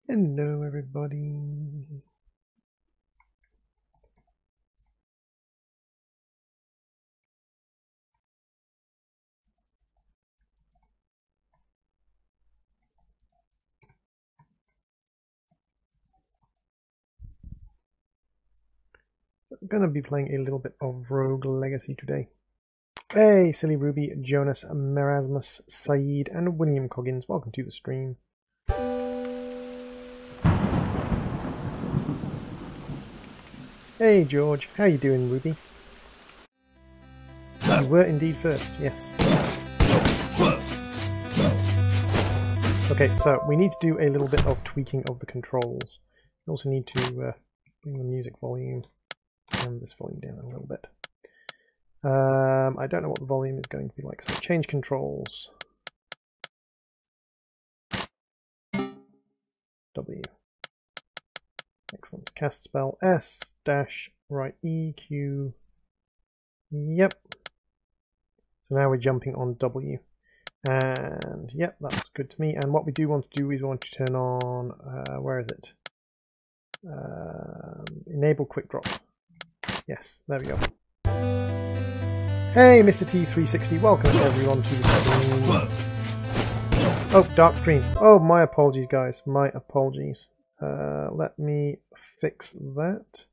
Hello, everybody. I'm going to be playing a little bit of Rogue Legacy today. Hey, Silly Ruby, Jonas, Merasmus, Saeed, and William Coggins. Welcome to the stream. Hey, George. How you doing, Ruby? You were indeed first, yes. Okay, so we need to do a little bit of tweaking of the controls. We also need to bring the music volume and this volume down a little bit. I don't know what the volume is going to be like, so change controls. W. Excellent. Cast spell S dash right E Q. Yep. So now we're jumping on W. And yep, that looks good to me. And what we do want to do is we want to turn on where is it? Enable quick drop. Yes, there we go. Hey, Mr. T360, welcome everyone to the stream. Oh, dark screen. Oh, my apologies, guys. My apologies. Let me fix that.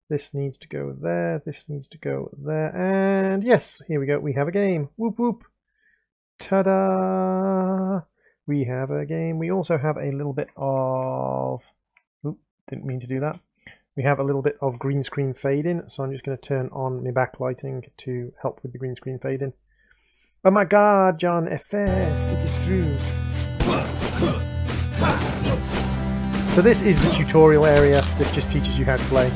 This needs to go there. This needs to go there. And yes, here we go. We have a game. Whoop whoop. Ta-da! We have a game. We also have a little bit of... Oop, didn't mean to do that. We have a little bit of green screen fade in, so I'm just going to turn on my backlighting to help with the green screen fade in. Oh my god, John FS, it is true. So this is the tutorial area. This just teaches you how to play.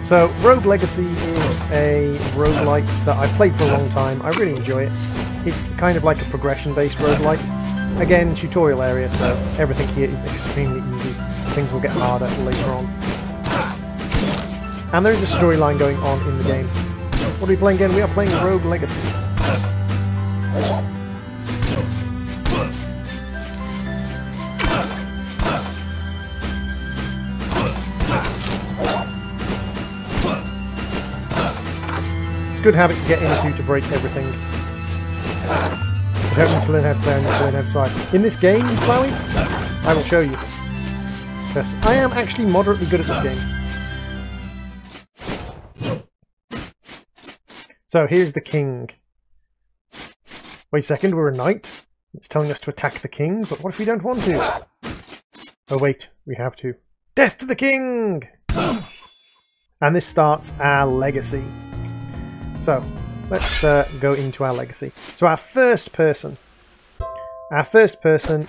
So Rogue Legacy is a roguelite that I've played for a long time. I really enjoy it. It's kind of like a progression-based roguelite. Again, tutorial area, so everything here is extremely easy. Things will get harder later on. And there is a storyline going on in the game. What are we playing again? We are playing Rogue Legacy. It's a good habit to get into to break everything. I don't need to learn how to play, I need to learn how to survive. In this game, Chloe, I will show you. Yes, I am actually moderately good at this game. So here's the king. Wait a second, we're a knight. It's telling us to attack the king, but what if we don't want to? Oh wait, we have to. Death to the king! And this starts our legacy. So, let's go into our legacy. So our first person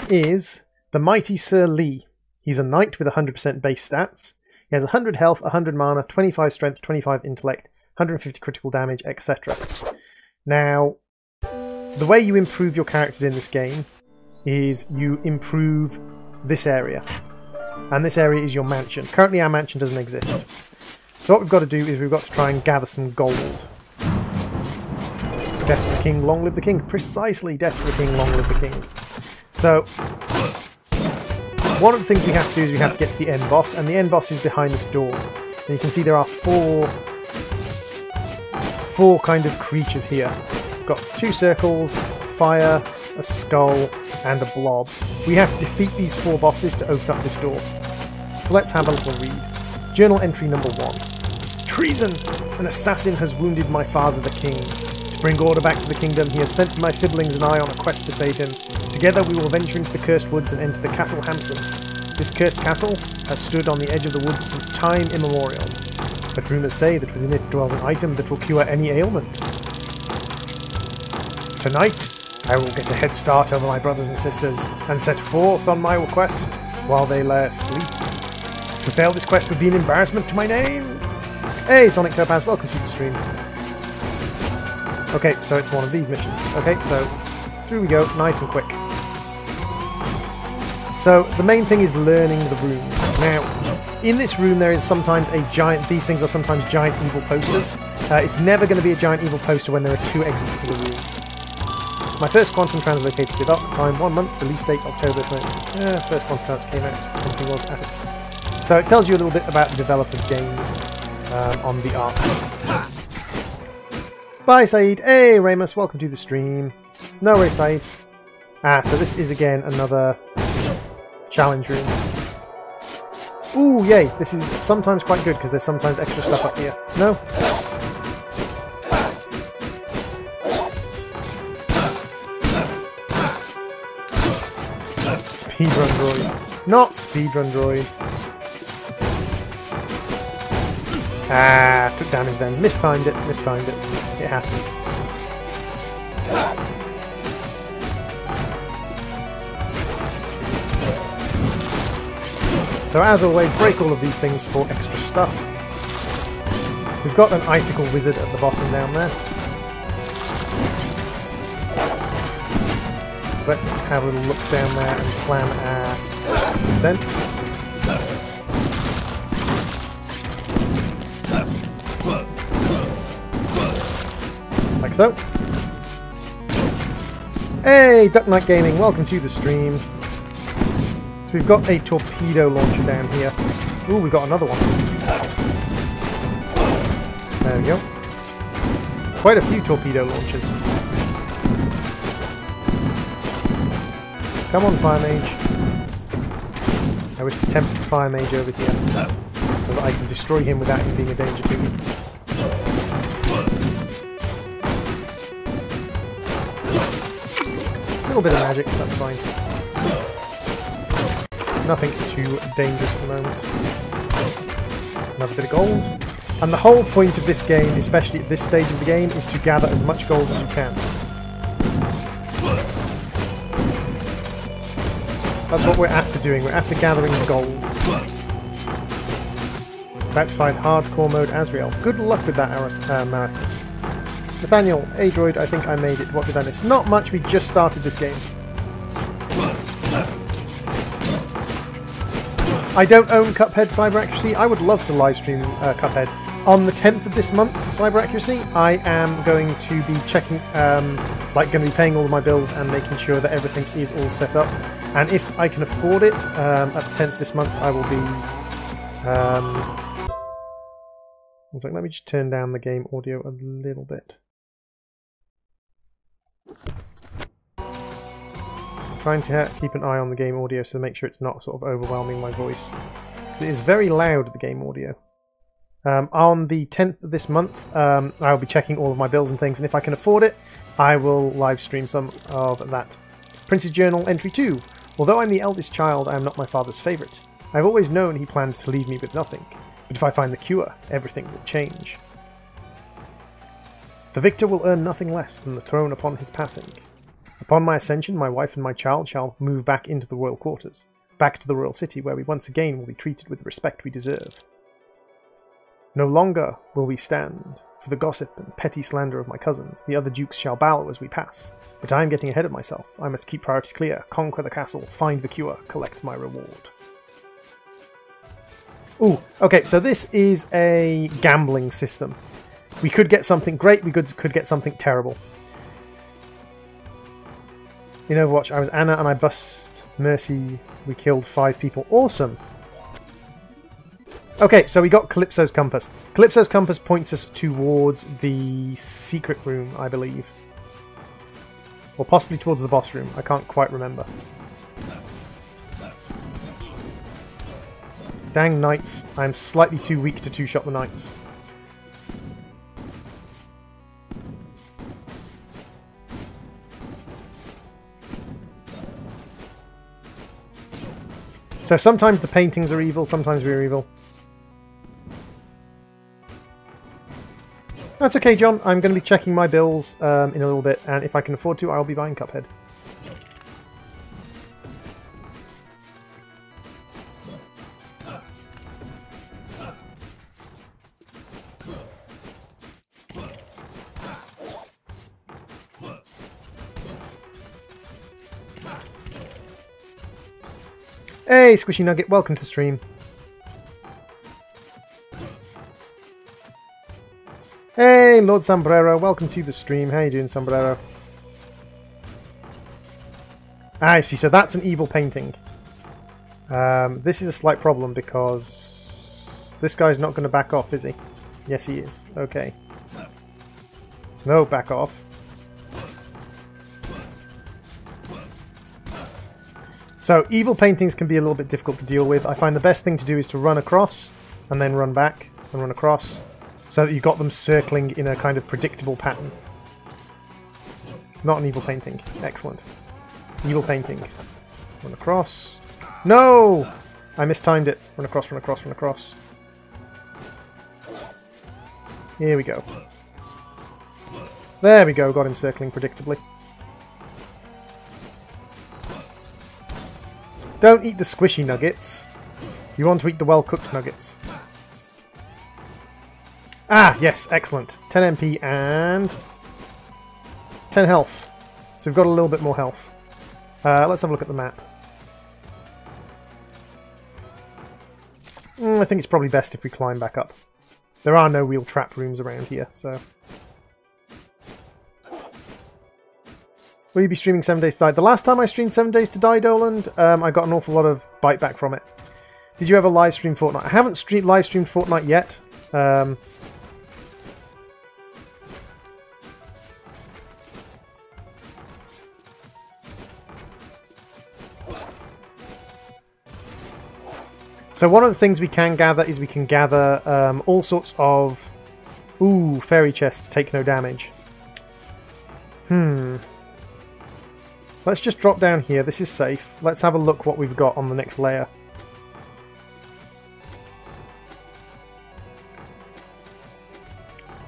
is the mighty Sir Lee. He's a knight with 100% base stats. He has 100 health, 100 mana, 25 strength, 25 intellect, 150 critical damage, etc. Now, the way you improve your characters in this game is you improve this area. And this area is your mansion. Currently our mansion doesn't exist. So what we've got to do is we've got to try and gather some gold. Death to the king, long live the king. Precisely, death to the king, long live the king. So, one of the things we have to do is we have to get to the end boss, and the end boss is behind this door. And you can see there are four kind of creatures here. We've got 2 circles, fire, a skull, and a blob. We have to defeat these 4 bosses to open up this door. So let's have a little read. Journal entry number 1. Treason! An assassin has wounded my father the king. To bring order back to the kingdom, he has sent my siblings and I on a quest to save him. Together we will venture into the cursed woods and enter the Castle Hampson. This cursed castle has stood on the edge of the woods since time immemorial. But rumours say that within it dwells an item that will cure any ailment. Tonight, I will get a head start over my brothers and sisters and set forth on my quest while they lay asleep. To fail this quest would be an embarrassment to my name. Hey, Sonic Topaz, welcome to the stream. Okay, so it's one of these missions. Okay, so through we go, nice and quick. So the main thing is learning the rooms. Now, in this room there is sometimes a giant, these things are sometimes giant evil posters. It's never going to be a giant evil poster when there are 2 exits to the room. My first quantum translocated without time, 1 month, release date October 20. First quantum trans came out, the company was at its. So it tells you a little bit about the developers' games on the art. Bye, Saeed. Hey, Ramus, welcome to the stream. No worries, Saeed. So this is again another challenge room. Ooh, yay! This is sometimes quite good because there's sometimes extra stuff up here. No? Speedrun droid. Not speedrun droid. Took damage then. Mistimed it. It happens. So as always, break all of these things for extra stuff. We've got an icicle wizard at the bottom down there. Let's have a little look down there and plan our descent. Like so. Hey, Duck Knight Gaming, welcome to the stream. So we've got a torpedo launcher down here. Ooh, we've got another one. There we go. Quite a few torpedo launchers. Come on, Fire Mage. I wish to tempt the Fire Mage over here so that I can destroy him without him being a danger to me. A little bit of magic, that's fine. Nothing too dangerous at the moment. Another bit of gold. And the whole point of this game, especially at this stage of the game, is to gather as much gold as you can. That's what we're after doing. We're after gathering gold. About to find hardcore mode Azrael. Good luck with that, Marasmus. Nathaniel, hey droid, I think I made it. What did I miss? Not much, we just started this game. I don't own Cuphead Cyber Accuracy. I would love to live stream Cuphead. On the 10th of this month, Cyber Accuracy, I am going to be checking, going to be paying all of my bills and making sure that everything is all set up. And if I can afford it, at the 10th this month, I will be... let me just turn down the game audio a little bit. Trying to keep an eye on the game audio so make sure it's not sort of overwhelming my voice. It is very loud, the game audio. On the 10th of this month, I'll be checking all of my bills and things, and if I can afford it, I will live stream some of that. Prince's Journal Entry 2. Although I'm the eldest child, I am not my father's favourite. I've always known he plans to leave me with nothing, but if I find the cure, everything will change. The victor will earn nothing less than the throne upon his passing. Upon my ascension, my wife and my child shall move back into the royal quarters, back to the royal city where we once again will be treated with the respect we deserve. No longer will we stand for the gossip and petty slander of my cousins. The other dukes shall bow as we pass, but I am getting ahead of myself. I must keep priorities clear, conquer the castle, find the cure, collect my reward. Ooh, okay, so this is a gambling system. We could get something great, we could get something terrible. In Overwatch, I was Anna and I bust Mercy. We killed 5 people. Awesome! Okay, so we got Calypso's Compass. Calypso's Compass points us towards the secret room, I believe. Or possibly towards the boss room. I can't quite remember. Dang knights. I'm slightly too weak to two-shot the knights. So sometimes the paintings are evil, sometimes we're evil. That's okay, John. I'm going to be checking my bills in a little bit, and if I can afford to, I'll be buying Cuphead. Hey, Squishy Nugget, welcome to the stream. Hey, Lord Sombrero, welcome to the stream. How you doing, Sombrero? Ah, I see, so that's an evil painting. This is a slight problem because this guy's not going to back off, is he? Yes, he is. Okay. No, back off. So, evil paintings can be a little bit difficult to deal with. I find the best thing to do is to run across, and then run back, and run across, so that you've got them circling in a kind of predictable pattern. Not an evil painting. Excellent. Evil painting. Run across. No! I mistimed it. Run across, run across, run across. Here we go. There we go, got him circling predictably. Don't eat the squishy nuggets. You want to eat the well-cooked nuggets. Ah, yes, excellent. 10 MP and 10 health. So we've got a little bit more health. Let's have a look at the map. I think it's probably best if we climb back up. There are no real trap rooms around here, so... Will you be streaming 7 Days to Die? The last time I streamed 7 Days to Die, Doland, I got an awful lot of bite back from it. Did you ever live stream Fortnite? I haven't live streamed Fortnite yet. So one of the things we can gather is we can gather all sorts of... Ooh, fairy chests take no damage. Let's just drop down here. This is safe. Let's have a look what we've got on the next layer.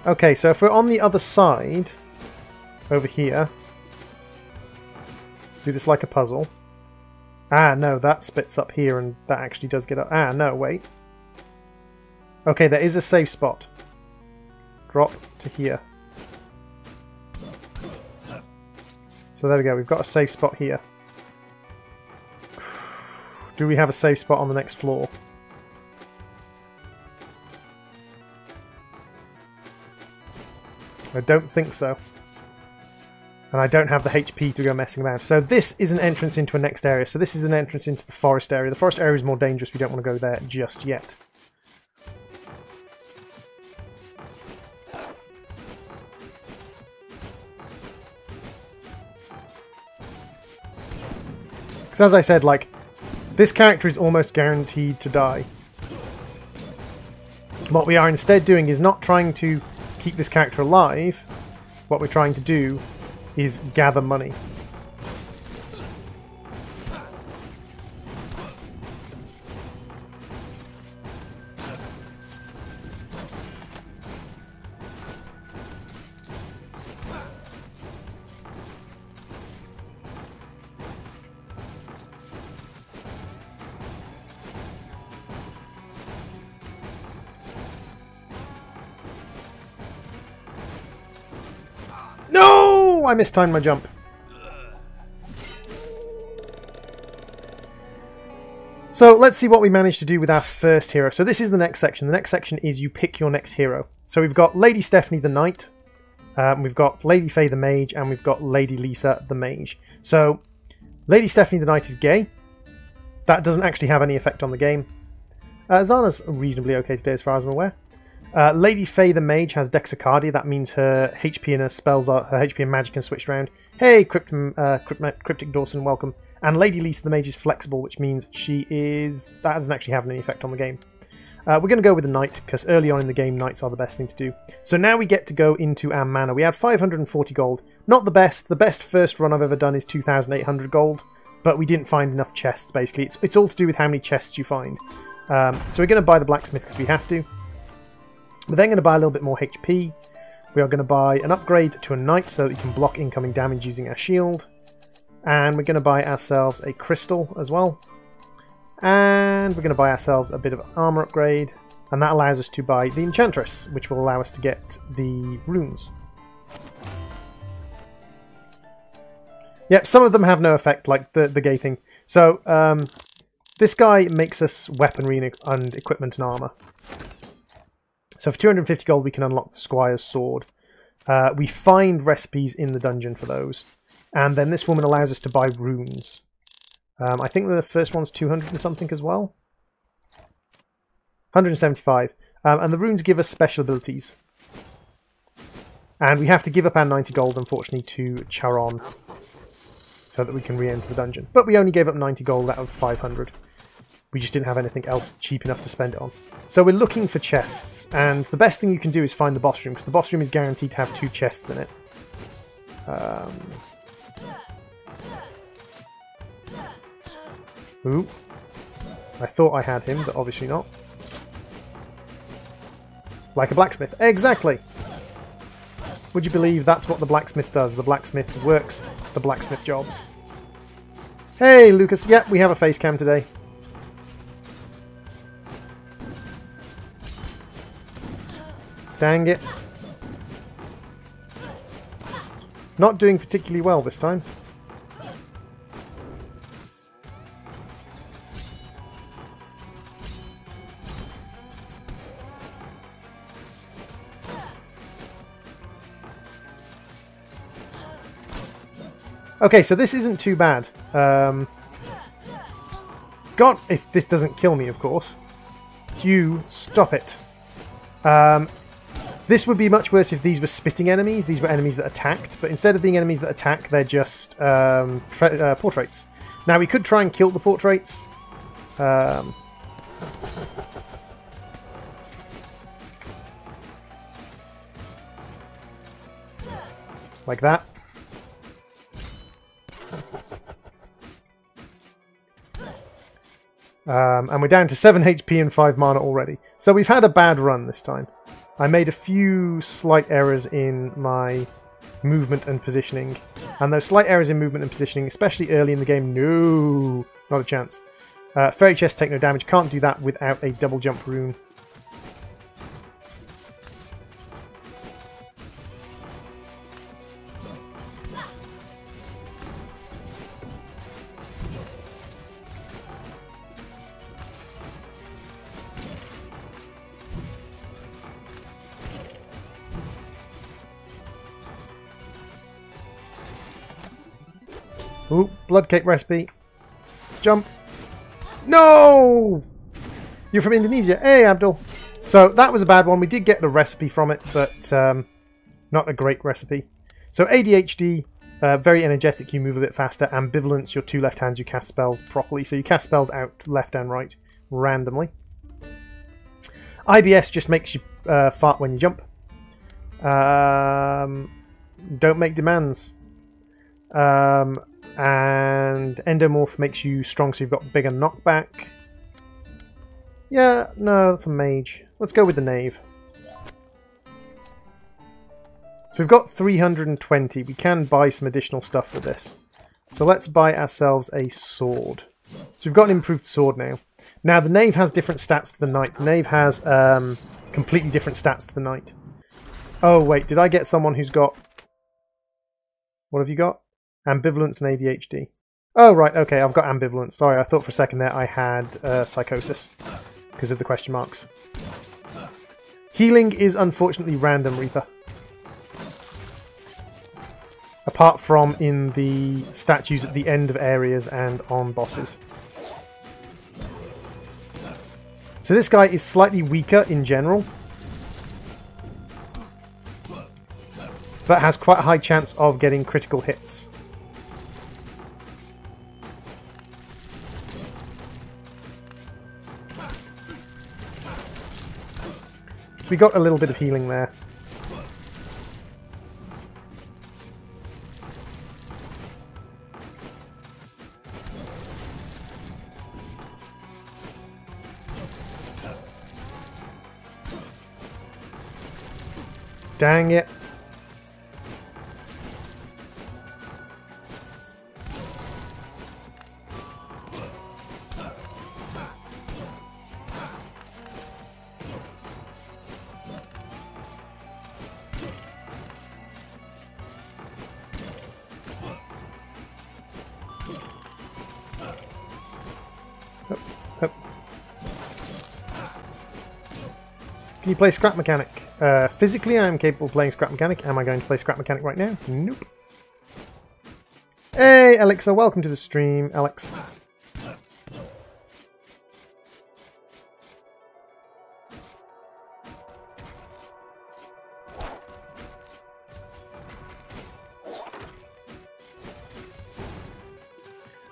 Okay, so if we're on the other side, over here, do this like a puzzle. Ah, no, that spits up here and that actually does get up. Ah, no, wait. Okay, there is a safe spot. Drop to here. So there we go, we've got a safe spot here. Do we have a safe spot on the next floor? I don't think so. And I don't have the HP to go messing around. So this is an entrance into a next area. So this is an entrance into the forest area. The forest area is more dangerous, we don't want to go there just yet. Because as I said, like, this character is almost guaranteed to die. What we are instead doing is not trying to keep this character alive. What we're trying to do is gather money. No! I mistimed my jump. So let's see what we managed to do with our first hero. So this is the next section. The next section is you pick your next hero. So we've got Lady Stephanie the Knight, we've got Lady Faye the Mage, and we've got Lady Lisa the Mage. So Lady Stephanie the Knight is gay. That doesn't actually have any effect on the game. Zana's reasonably okay today as far as I'm aware. Lady Faye the Mage has Dexacardia. That means her HP and her spells are... her HP and magic can switch around. Hey, Cryptic Dawson, welcome. And Lady Lisa the Mage is flexible, which means she is... that doesn't actually have any effect on the game. We're going to go with the Knight, because early on in the game, Knights are the best thing to do. So now we get to go into our mana. We had 540 gold. Not the best. The best first run I've ever done is 2,800 gold, but we didn't find enough chests, basically. It's all to do with how many chests you find. So we're going to buy the blacksmith because we have to. We're then going to buy a little bit more HP. We are going to buy an upgrade to a Knight so that we can block incoming damage using our shield. And we're going to buy ourselves a crystal as well. And we're going to buy ourselves a bit of armor upgrade. And that allows us to buy the Enchantress, which will allow us to get the runes. Yep, some of them have no effect, like the gay thing. So, this guy makes us weaponry and equipment and armor. So for 250 gold we can unlock the Squire's Sword. We find recipes in the dungeon for those. And then this woman allows us to buy runes. I think the first one's 200 and something as well. 175. And the runes give us special abilities. And we have to give up our 90 gold, unfortunately, to Charon, so that we can re-enter the dungeon. But we only gave up 90 gold out of 500. We just didn't have anything else cheap enough to spend it on. So we're looking for chests, and the best thing you can do is find the boss room, because the boss room is guaranteed to have 2 chests in it. Ooh. I thought I had him, but obviously not. Like a blacksmith. Exactly! Would you believe that's what the blacksmith does? The blacksmith works the blacksmith jobs. Hey, Lucas. Yep, we have a face cam today. Dang it. Not doing particularly well this time. Okay, so this isn't too bad. God, if this doesn't kill me, of course. You stop it. This would be much worse if these were spitting enemies. These were enemies that attacked, but instead of being enemies that attack, they're just portraits. Now, we could try and kill the portraits. Like that. And we're down to 7 HP and 5 mana already. So we've had a bad run this time. I made a few slight errors in my movement and positioning. And those slight errors in movement and positioning, especially early in the game, no, not a chance. Fairy chests take no damage. Can't do that without a double jump rune. Ooh, blood cake recipe. Jump. No! You're from Indonesia. Hey, Abdul. So that was a bad one. We did get the recipe from it, but not a great recipe. So ADHD, very energetic, you move a bit faster. Ambivalence, your 2 left hands, you cast spells properly. So you cast spells out left and right randomly. IBS just makes you fart when you jump. Don't make demands. And Endomorph makes you strong, so you've got bigger knockback. Yeah, no, that's a mage. Let's go with the knave. So we've got 320. We can buy some additional stuff for this. So let's buy ourselves a sword. So we've got an improved sword now. Now, the knave has different stats to the knight. The knave has completely different stats to the knight. Oh, wait, did I get someone who's got... What have you got? Ambivalence and ADHD. Oh, right, okay, I've got ambivalence. Sorry, I thought for a second there I had psychosis because of the question marks. Healing is unfortunately random, Reaper. Apart from in the statues at the end of areas and on bosses. So this guy is slightly weaker in general, but has quite a high chance of getting critical hits. We got a little bit of healing there. Dang it. Can you play Scrap Mechanic? Physically, I am capable of playing Scrap Mechanic. Am I going to play Scrap Mechanic right now? Nope. Hey, Elixir, welcome to the stream, Alex.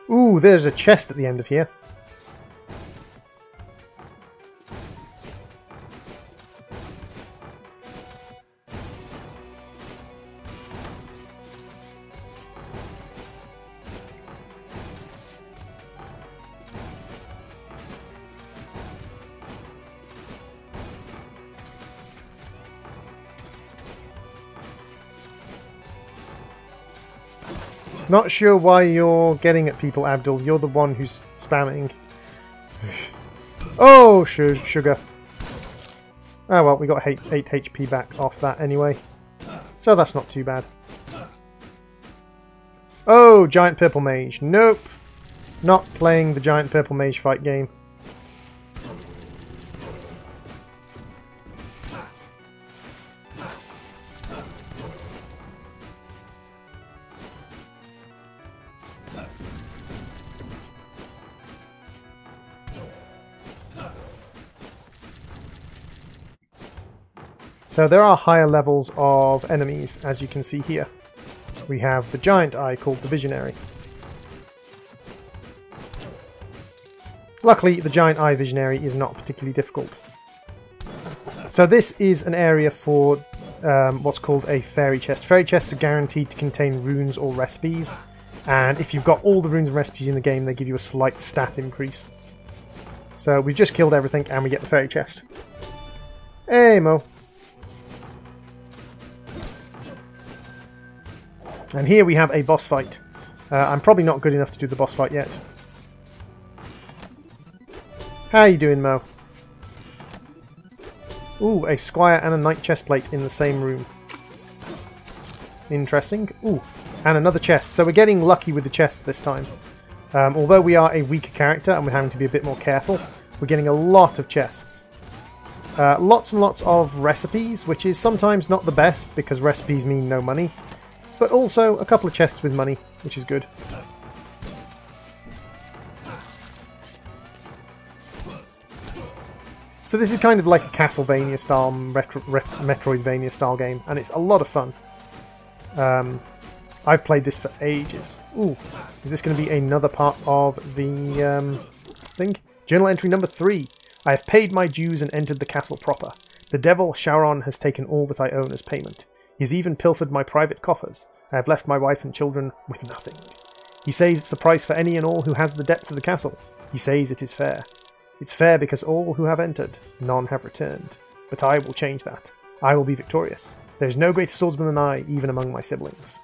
Ooh, there's a chest at the end of here. Not sure why you're getting at people, Abdul. You're the one who's spamming. Oh, sugar. Oh well, we got 8 HP back off that anyway. So that's not too bad. Oh, Giant Purple Mage. Nope. Not playing the Giant Purple Mage fight game. So there are higher levels of enemies, as you can see here. We have the giant eye called the Visionary. Luckily, the giant eye Visionary is not particularly difficult. So this is an area for what's called a fairy chest. Fairy chests are guaranteed to contain runes or recipes, and if you've got all the runes and recipes in the game, they give you a slight stat increase. So we've just killed everything and we get the fairy chest. Hey, Mo. And here we have a boss fight. I'm probably not good enough to do the boss fight yet. How you doing, Mo? Ooh, a squire and a knight chestplate in the same room. Interesting. Ooh, and another chest. So we're getting lucky with the chests this time. Although we are a weaker character and we're having to be a bit more careful, we're getting a lot of chests. Lots and lots of recipes, which is sometimes not the best because recipes mean no money. But also a couple of chests with money, which is good. So this is kind of like a Castlevania style, Metroidvania style game, and it's a lot of fun. I've played this for ages. Ooh, is this going to be another part of the thing? Journal entry number 3. I have paid my dues and entered the castle proper. The devil, Charon, has taken all that I own as payment. He has even pilfered my private coffers. I have left my wife and children with nothing. He says it's the price for any and all who has the depth of the castle. He says it is fair. It's fair because all who have entered, none have returned. But I will change that. I will be victorious. There is no greater swordsman than I, even among my siblings.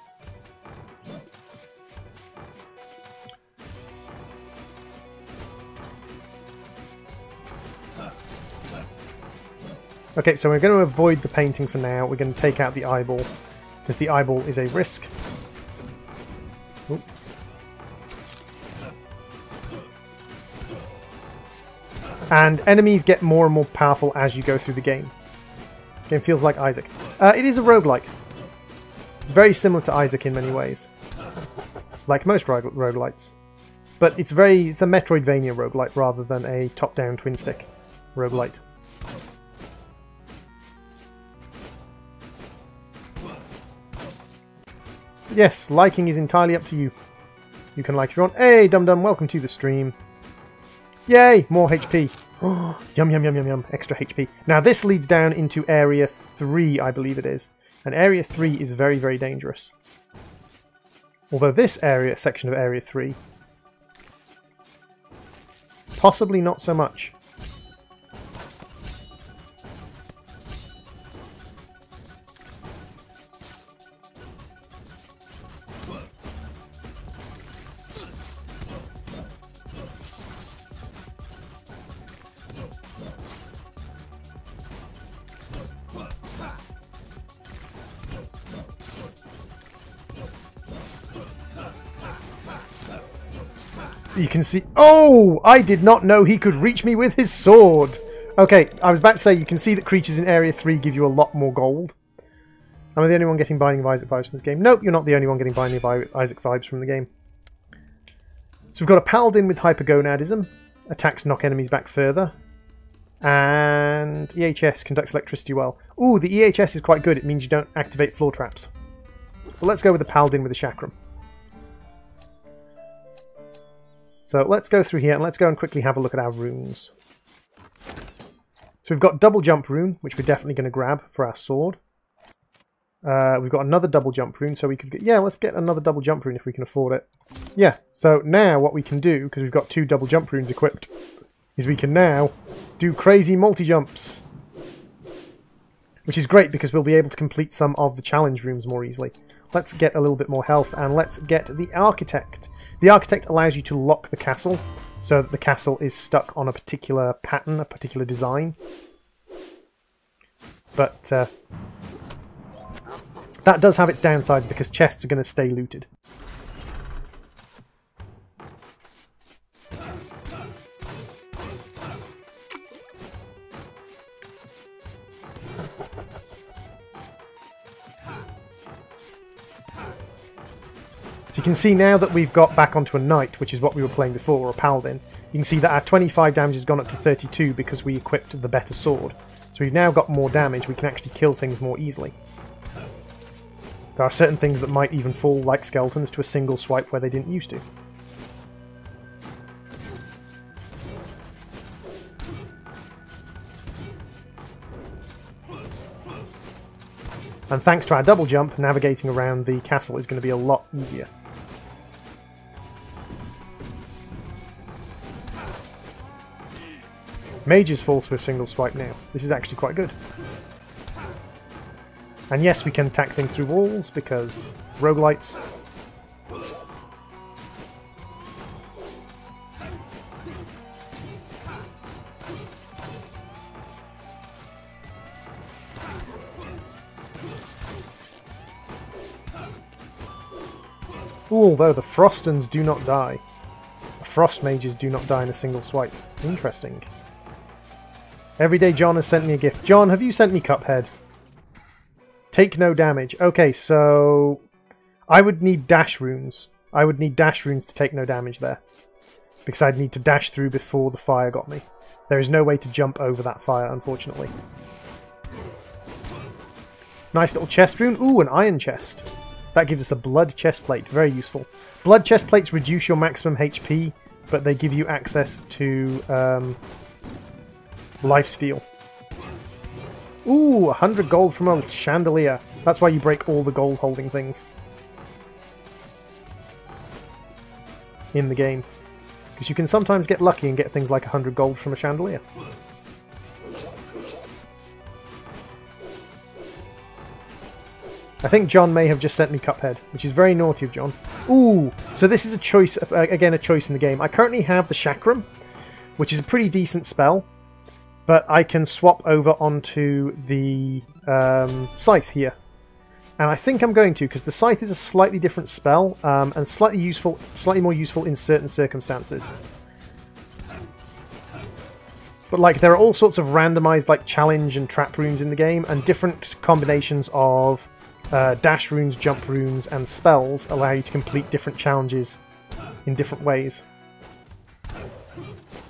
Okay, so we're going to avoid the painting for now. We're going to take out the eyeball, because the eyeball is a risk. Ooh. And enemies get more and more powerful as you go through the game. Game feels like Isaac. It is a roguelike. Very similar to Isaac in many ways. Like most roguelites. But it's a Metroidvania roguelite rather than a top-down twin-stick roguelite. Yes, liking is entirely up to you. You can like if you want. Hey, Dum Dum, welcome to the stream. Yay, more HP. Oh, yum, yum, yum, yum, yum. Extra HP. Now, this leads down into Area 3, I believe it is. And Area 3 is very, very dangerous. Although this section of Area 3, possibly not so much. You can see... Oh! I did not know he could reach me with his sword! Okay, I was about to say, you can see that creatures in Area 3 give you a lot more gold. Am I the only one getting Binding of Isaac vibes from this game? Nope, you're not the only one getting Binding of Isaac vibes from the game. So we've got a Paladin with Hypergonadism. Attacks knock enemies back further. And EHS conducts electricity well. Ooh, the EHS is quite good. It means you don't activate floor traps. Well, let's go with the Paladin with the Chakram. So let's go through here and let's go and quickly have a look at our runes. So we've got double jump rune, which we're definitely going to grab for our sword. We've got another double jump rune, so we could get... Yeah, let's get another double jump rune if we can afford it. Yeah, so now what we can do, because we've got 2 double jump runes equipped, is we can now do crazy multi-jumps. Which is great because we'll be able to complete some of the challenge rooms more easily. Let's get a little bit more health and let's get the Architect. The Architect allows you to lock the castle so that the castle is stuck on a particular pattern, a particular design. But that does have its downsides because chests are going to stay looted. So you can see now that we've got back onto a Knight, which is what we were playing before, or a Paladin, you can see that our 25 damage has gone up to 32 because we equipped the better sword. So we've now got more damage, we can actually kill things more easily. There are certain things that might even fall like skeletons to a single swipe where they didn't used to. And thanks to our double jump, navigating around the castle is going to be a lot easier. Mages fall to a single swipe now. This is actually quite good. And yes, we can attack things through walls because roguelites. Although the Frostons do not die. The Frost Mages do not die in a single swipe. Interesting. Everyday John has sent me a gift. John, have you sent me Cuphead? Take no damage. Okay, so I would need dash runes. I would need dash runes to take no damage there. Because I'd need to dash through before the fire got me. There is no way to jump over that fire, unfortunately. Nice little chest rune. Ooh, an iron chest. That gives us a blood chest plate. Very useful. Blood chest plates reduce your maximum HP, but they give you access to lifesteal. Ooh, 100 gold from a chandelier. That's why you break all the gold holding things in the game. Because you can sometimes get lucky and get things like 100 gold from a chandelier. I think John may have just sent me Cuphead, which is very naughty of John. Ooh, so this is a choice, again a choice in the game. I currently have the Chakram, which is a pretty decent spell. But I can swap over onto the Scythe here. And I think I'm going to, because the Scythe is a slightly different spell, and slightly more useful in certain circumstances. But like, there are all sorts of randomized like challenge and trap runes in the game, and different combinations of dash runes, jump runes, and spells allow you to complete different challenges in different ways.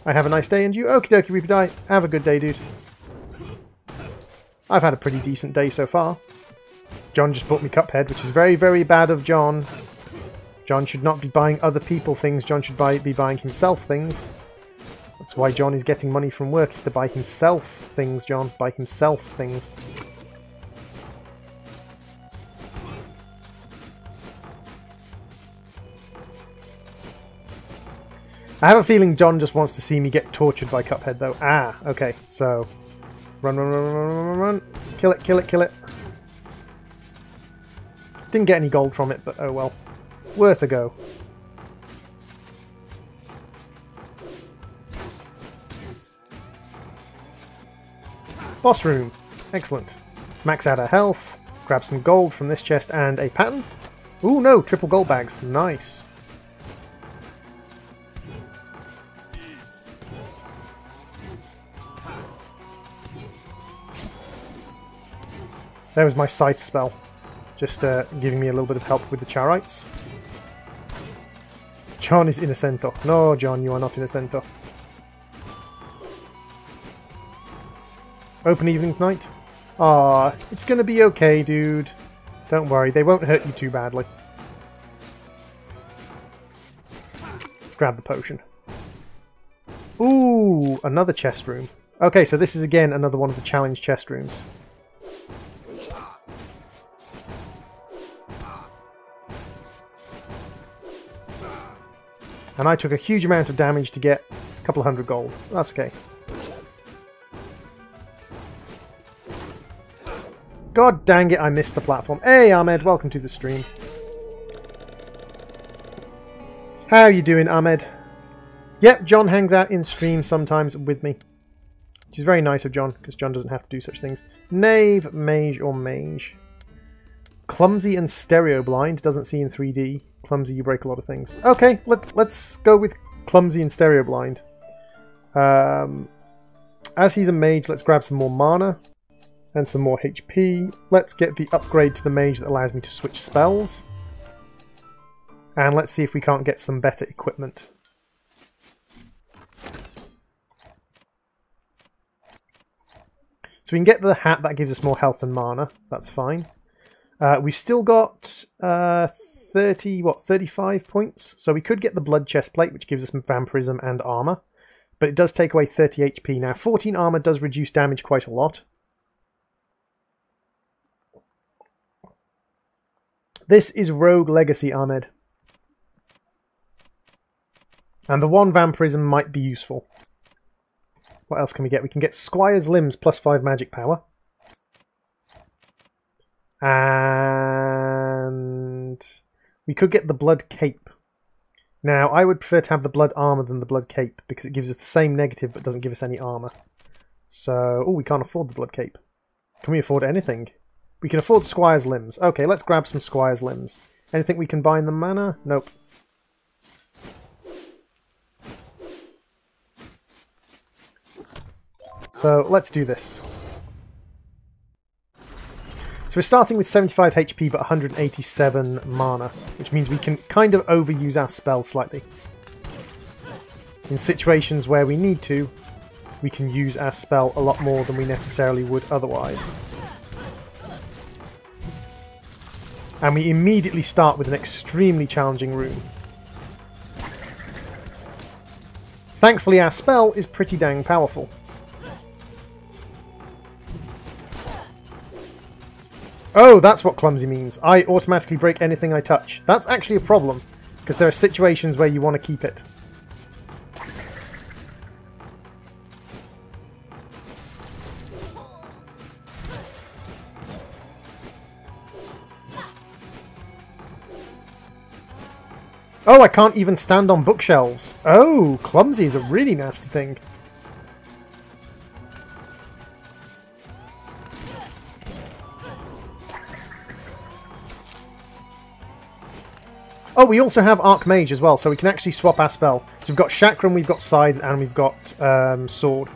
I have a nice day, and you? Okie dokie, Reaper Die. Have a good day, dude. I've had a pretty decent day so far. John just bought me Cuphead, which is very, very bad of John. John should not be buying other people things. John should be buying himself things. That's why John is getting money from work, is to buy himself things, John. Buy himself things. I have a feeling John just wants to see me get tortured by Cuphead, though. Ah, okay, so... Run, run, run, run, run, run, run. Kill it, kill it, kill it. Didn't get any gold from it, but oh well. Worth a go. Boss room. Excellent. Max out our health. Grab some gold from this chest and a pattern. Ooh, no, triple gold bags. Nice. There was my Scythe spell, just giving me a little bit of help with the Charites. John is Innocento. No, John, you are not Innocento. Open evening night? Aw, it's gonna be okay, dude. Don't worry, they won't hurt you too badly. Let's grab the potion. Ooh, another chest room. Okay, so this is again another one of the challenge chest rooms. And I took a huge amount of damage to get a couple of hundred gold. That's okay. God dang it, I missed the platform. Hey Ahmed, welcome to the stream. How you doing, Ahmed? Yep, John hangs out in stream sometimes with me. Which is very nice of John, because John doesn't have to do such things. Knave, mage, or mage. Clumsy and stereo blind, doesn't see in 3D. Clumsy, you break a lot of things. Okay, let's go with clumsy and stereo blind. As he's a mage, let's grab some more mana and some more HP. Let's get the upgrade to the mage that allows me to switch spells. And let's see if we can't get some better equipment. So we can get the hat, that gives us more health and mana. That's fine. We've still got 35 points. So we could get the blood chest plate, which gives us some vampirism and armor. But it does take away 30 HP. Now, 14 armor does reduce damage quite a lot. This is Rogue Legacy, Ahmed. And the one vampirism might be useful. What else can we get? We can get Squire's Limbs plus 5 magic power. And we could get the Blood Cape. Now, I would prefer to have the Blood Armor than the Blood Cape, because it gives us the same negative but doesn't give us any armor. So, oh, we can't afford the Blood Cape. Can we afford anything? We can afford Squire's Limbs. Okay, let's grab some Squire's Limbs. Anything we can buy in the mana? Nope. So, let's do this. So we're starting with 75 HP but 187 mana, which means we can kind of overuse our spell slightly. In situations where we need to, we can use our spell a lot more than we necessarily would otherwise. And we immediately start with an extremely challenging room. Thankfully our spell is pretty dang powerful. Oh, that's what clumsy means. I automatically break anything I touch. That's actually a problem, because there are situations where you want to keep it. Oh, I can't even stand on bookshelves. Oh, clumsy is a really nasty thing. Oh, we also have Archmage as well, so we can actually swap our spell. So we've got Chakram, we've got Scythe, and we've got Sword.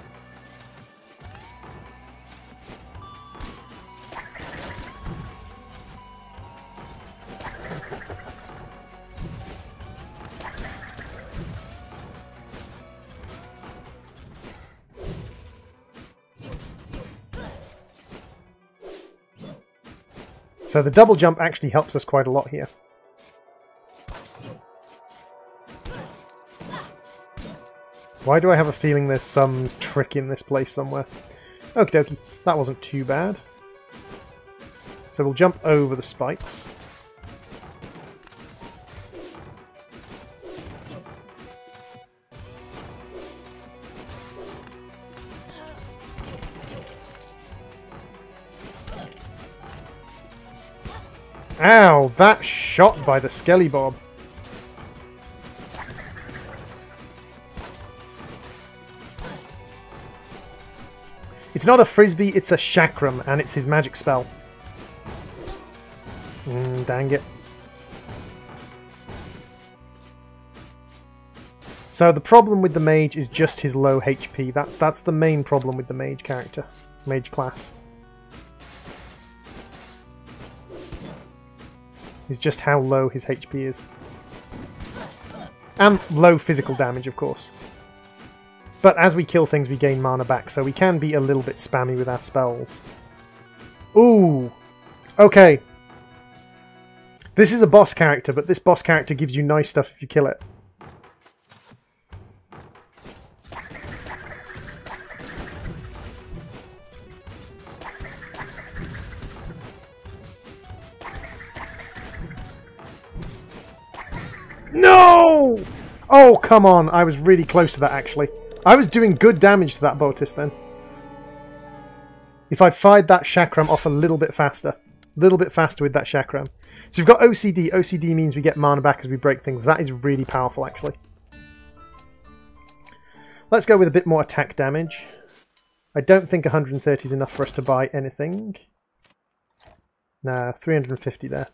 So the double jump actually helps us quite a lot here. Why do I have a feeling there's some trick in this place somewhere? Okie dokie, that wasn't too bad. So we'll jump over the spikes. Ow, that shot by the Skelly Bob. It's not a frisbee, it's a chakram, and it's his magic spell. Dang it. So the problem with the mage is just his low HP. That's the main problem with the mage character, mage class. Is just how low his HP is. And low physical damage, of course. But as we kill things, we gain mana back, so we can be a little bit spammy with our spells. Ooh! Okay. This is a boss character, but this boss character gives you nice stuff if you kill it. No! Oh, come on. I was really close to that, actually. I was doing good damage to that Botis then. If I'd fired that chakram off a little bit faster. A little bit faster with that chakram. So we've got OCD. OCD means we get mana back as we break things. That is really powerful, actually. Let's go with a bit more attack damage. I don't think 130 is enough for us to buy anything. Nah, 350 there.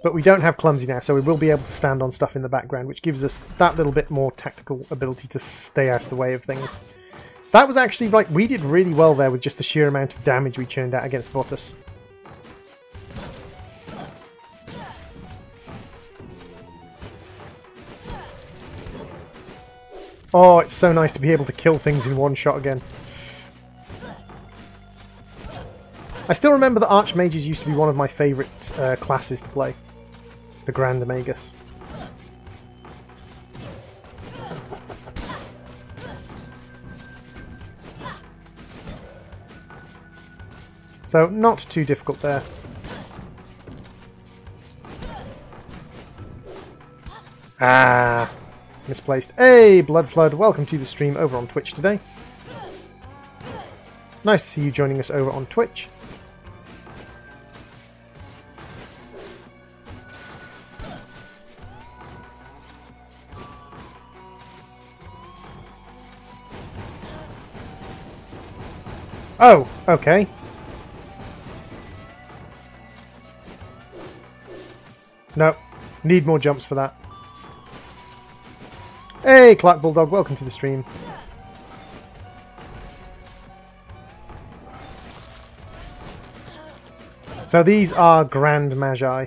But we don't have Clumsy now, so we will be able to stand on stuff in the background, which gives us that little bit more tactical ability to stay out of the way of things. That was actually, like, we did really well there with just the sheer amount of damage we churned out against Botis. Oh, it's so nice to be able to kill things in one shot again. I still remember that Archmages used to be one of my favourite classes to play. The Grand Magus. So, not too difficult there. Ah, misplaced. Hey, Bloodflood, welcome to the stream over on Twitch today. Nice to see you joining us over on Twitch. Oh, okay. No, need more jumps for that. Hey, Clark Bulldog, welcome to the stream. So these are Grand Magi.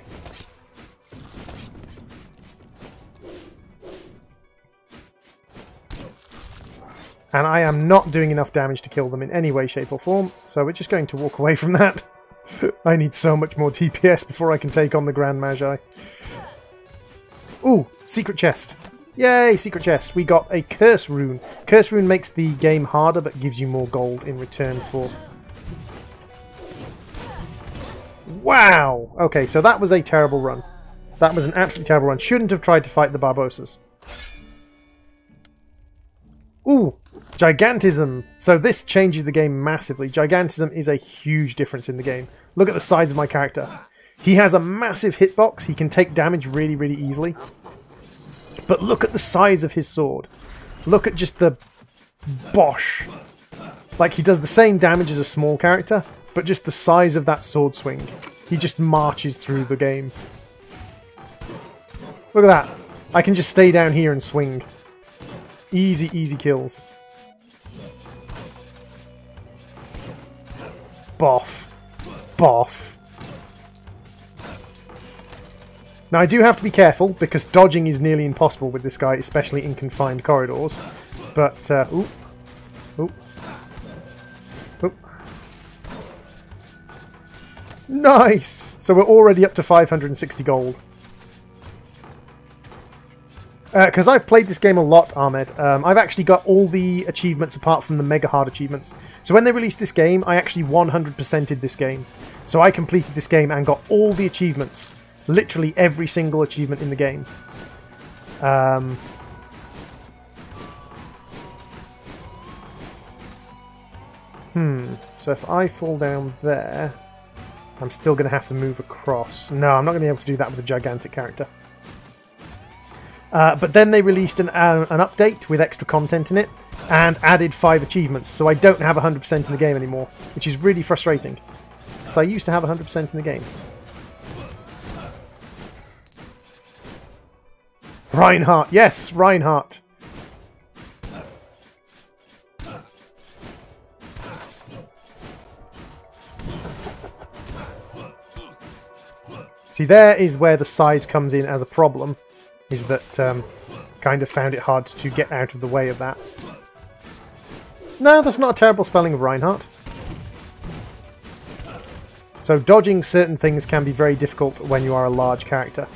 And I am not doing enough damage to kill them in any way, shape or form, so we're just going to walk away from that. I need so much more DPS before I can take on the Grand Magi. Ooh, secret chest. Yay, secret chest. We got a Curse Rune. Curse Rune makes the game harder, but gives you more gold in return for... Wow! Okay, so that was a terrible run. That was an absolutely terrible run. Shouldn't have tried to fight the Barbosas. Ooh! Gigantism! So this changes the game massively. Gigantism is a huge difference in the game. Look at the size of my character. He has a massive hitbox. He can take damage really, really easily. But look at the size of his sword. Look at just the bosh. Like, he does the same damage as a small character, but just the size of that sword swing. He just marches through the game. Look at that. I can just stay down here and swing. Easy, easy kills. Boff. Boff. Now I do have to be careful, because dodging is nearly impossible with this guy, especially in confined corridors. But, ooh. Ooh. Ooh. Nice! So we're already up to 560 gold. Because I've played this game a lot, Ahmed. I've actually got all the achievements apart from the mega hard achievements. So when they released this game, I actually 100%ed this game. So I completed this game and got all the achievements. Literally every single achievement in the game. So if I fall down there, I'm still going to have to move across. No, I'm not going to be able to do that with a gigantic character. But then they released an update with extra content in it and added 5 achievements, so I don't have 100% in the game anymore, which is really frustrating. So I used to have 100% in the game. Reinhardt! Yes, Reinhardt! See, there is where the size comes in as a problem, is that kind of found it hard to get out of the way of that. No, that's not a terrible spelling of Reinhardt. So dodging certain things can be very difficult when you are a large character.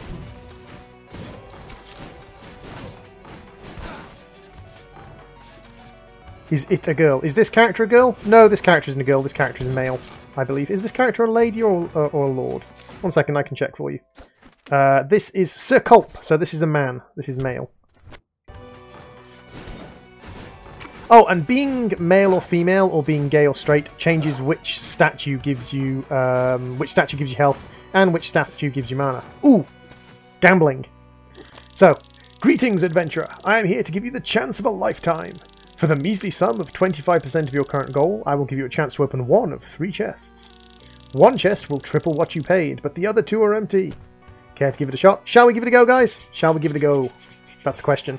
Is it a girl? Is this character a girl? No, this character isn't a girl. This character is male, I believe. Is this character a lady or a lord? 1 second, I can check for you. This is Sir Culp, so this is a man. This is male. Oh, and being male or female, or being gay or straight, changes which statue gives you health, and which statue gives you mana. Ooh! Gambling. So, greetings, adventurer. I am here to give you the chance of a lifetime. For the measly sum of 25% of your current goal, I will give you a chance to open 1 of 3 chests. 1 chest will triple what you paid, but the other 2 are empty. Care to give it a shot? Shall we give it a go, guys? Shall we give it a go? That's the question.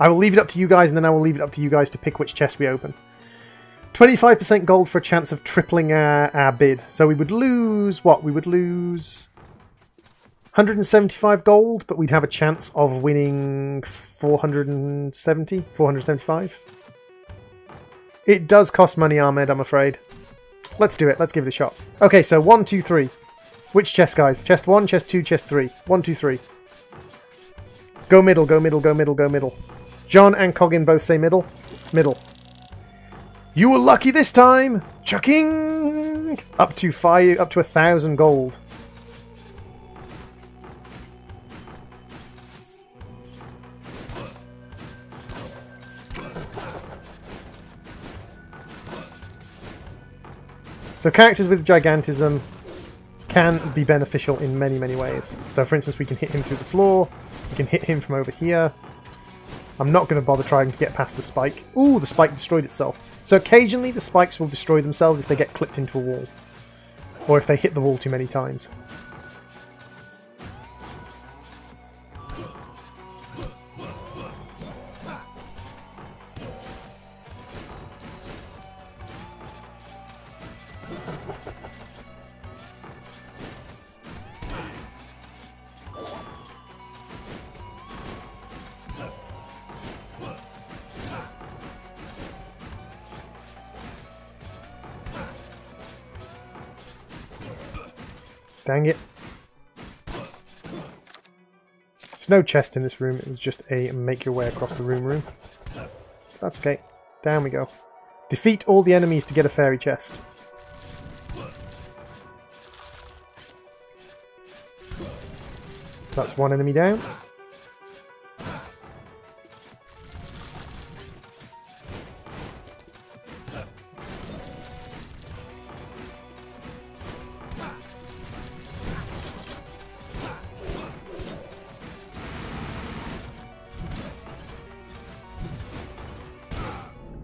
I will leave it up to you guys, and then I will leave it up to you guys to pick which chest we open. 25% gold for a chance of tripling our bid. So we would lose, what? We would lose 175 gold, but we'd have a chance of winning 475. It does cost money, Ahmed, I'm afraid. Let's do it. Let's give it a shot. Okay, so 1, 2, 3. Which chest, guys? Chest 1, chest 2, chest 3. 1, 2, 3. Go middle, go middle, go middle, go middle. John and Coggin both say middle. Middle. You were lucky this time! Chucking! Up to 1,000 gold. So characters with gigantism can be beneficial in many, many ways. So for instance, we can hit him through the floor, we can hit him from over here. I'm not going to bother trying to get past the spike. Ooh, the spike destroyed itself. So occasionally the spikes will destroy themselves if they get clipped into a wall. Or if they hit the wall too many times. Dang it. There's no chest in this room, it was just a make your way across the room. That's okay. Down we go. Defeat all the enemies to get a fairy chest. So that's 1 enemy down.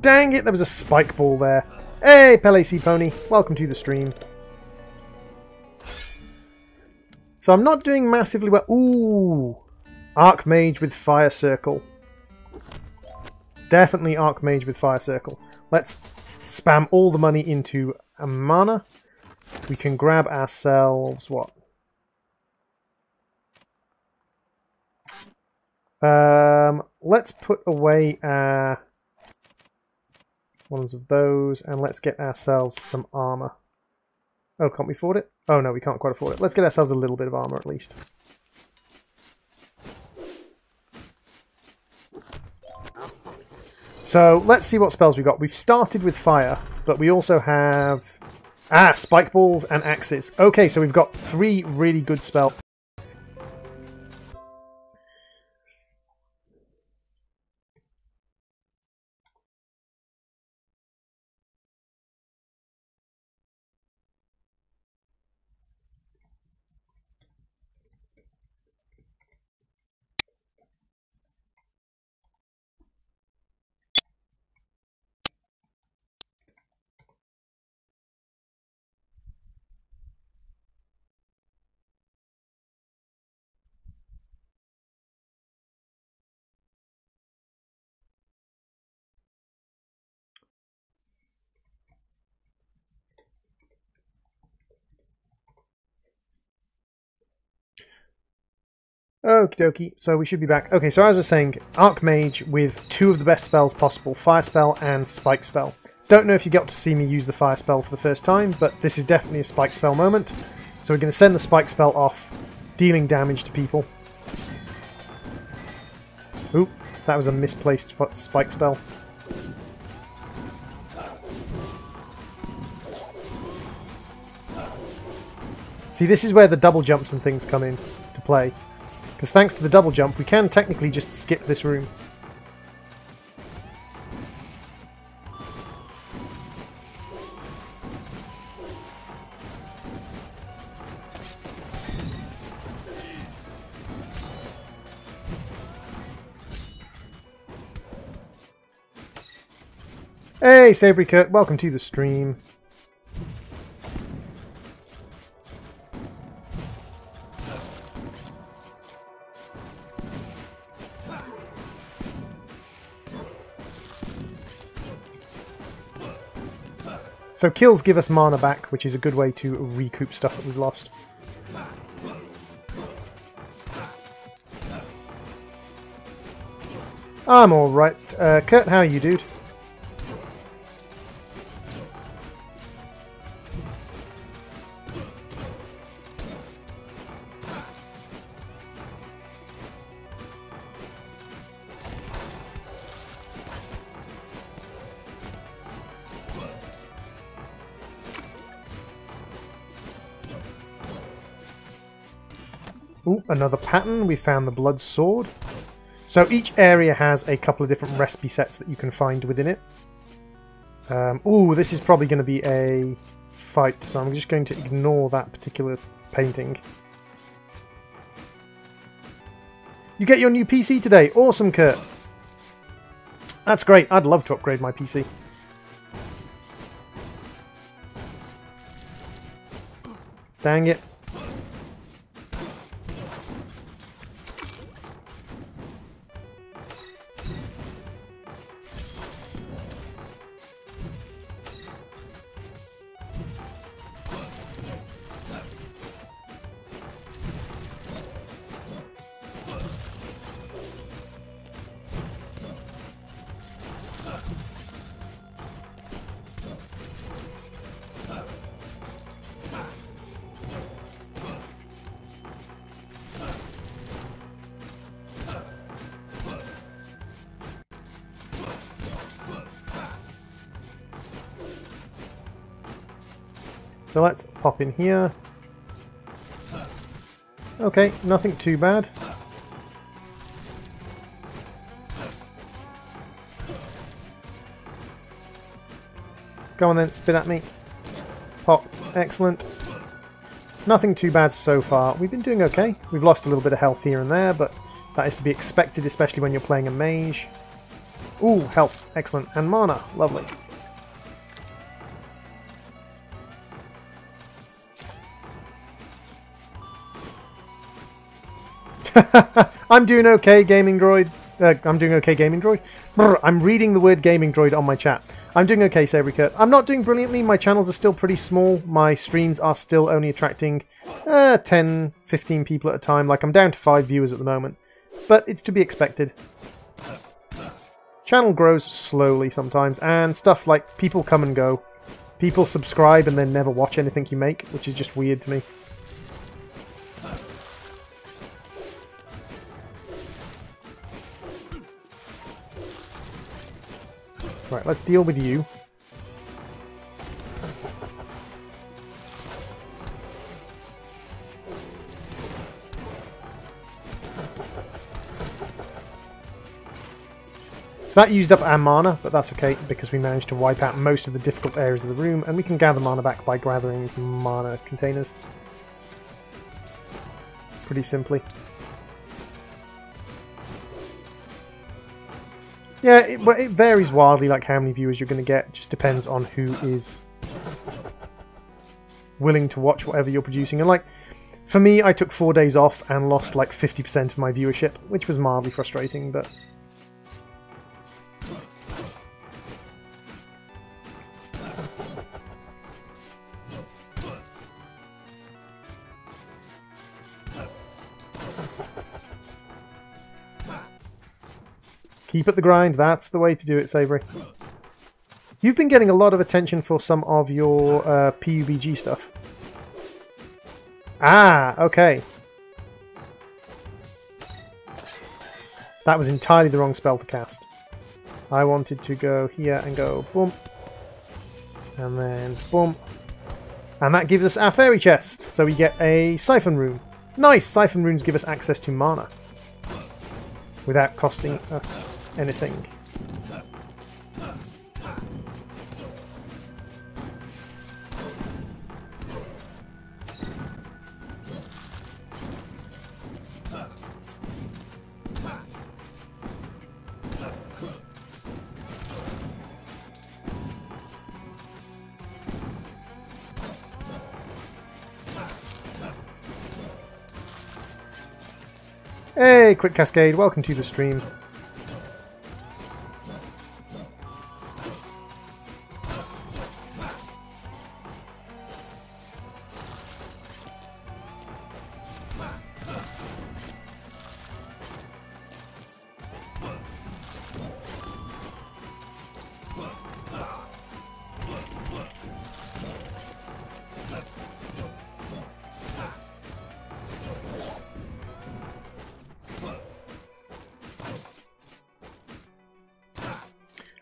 Dang it, there was a spike ball there. Hey, Pele Sea Pony, welcome to the stream. So I'm not doing massively well. Ooh, Archmage with Fire Circle. Definitely Archmage with Fire Circle. Let's spam all the money into a mana. We can grab ourselves what? Let's put away our ones of those, and let's get ourselves some armor. Oh, can't we afford it? Oh no, we can't quite afford it. Let's get ourselves a little bit of armor at least. So let's see what spells we got. We've started with fire, but we also have spike balls and axes. Okay, so we've got 3 really good spells. Okie dokie, so we should be back. Okay, so as I was saying, Archmage with two of the best spells possible, Fire Spell and Spike Spell. Don't know if you got to see me use the Fire Spell for the first time, but this is definitely a Spike Spell moment. So we're going to send the Spike Spell off, dealing damage to people. Oop, that was a misplaced Spike Spell. See, this is where the double jumps and things come in to play. Because thanks to the double jump, we can technically just skip this room. Hey, Sabry Kurt, welcome to the stream. So kills give us mana back, which is a good way to recoup stuff that we've lost. I'm alright. Kurt, how are you, dude? Ooh, another pattern. We found the blood sword. So each area has a couple of different recipe sets that you can find within it. Ooh, this is probably going to be a fight, so I'm just going to ignore that particular painting. You get your new PC today. Awesome, Kurt. That's great. I'd love to upgrade my PC. Dang it. So let's pop in here. Okay, nothing too bad. Go on then, spit at me. Pop. Excellent. Nothing too bad so far. We've been doing okay. We've lost a little bit of health here and there, but that is to be expected, especially when you're playing a mage. Ooh, health. Excellent. And mana. Lovely. I'm doing okay, GamingDroid. I'm doing okay, GamingDroid. I'm reading the word GamingDroid on my chat. I'm doing okay, Sabry Kurt. I'm not doing brilliantly. My channels are still pretty small. My streams are still only attracting 10, 15 people at a time. Like, I'm down to 5 viewers at the moment. But it's to be expected. Channel grows slowly sometimes, and stuff like people come and go. People subscribe and then never watch anything you make, which is just weird to me. Right, let's deal with you. So that used up our mana, but that's okay because we managed to wipe out most of the difficult areas of the room, and we can gather mana back by gathering mana containers. Pretty simply. Yeah, it varies wildly, like how many viewers you're going to get. It just depends on who is willing to watch whatever you're producing. And like, for me, I took 4 days off and lost like 50% of my viewership, which was mildly frustrating, but... Keep at the grind. That's the way to do it, Savory. You've been getting a lot of attention for some of your PUBG stuff. Ah, okay. That was entirely the wrong spell to cast. I wanted to go here and go boom. And then boom. And that gives us our fairy chest. So we get a siphon rune. Nice! Siphon runes give us access to mana. Without costing us anything. Hey, Quick Cascade, welcome to the stream.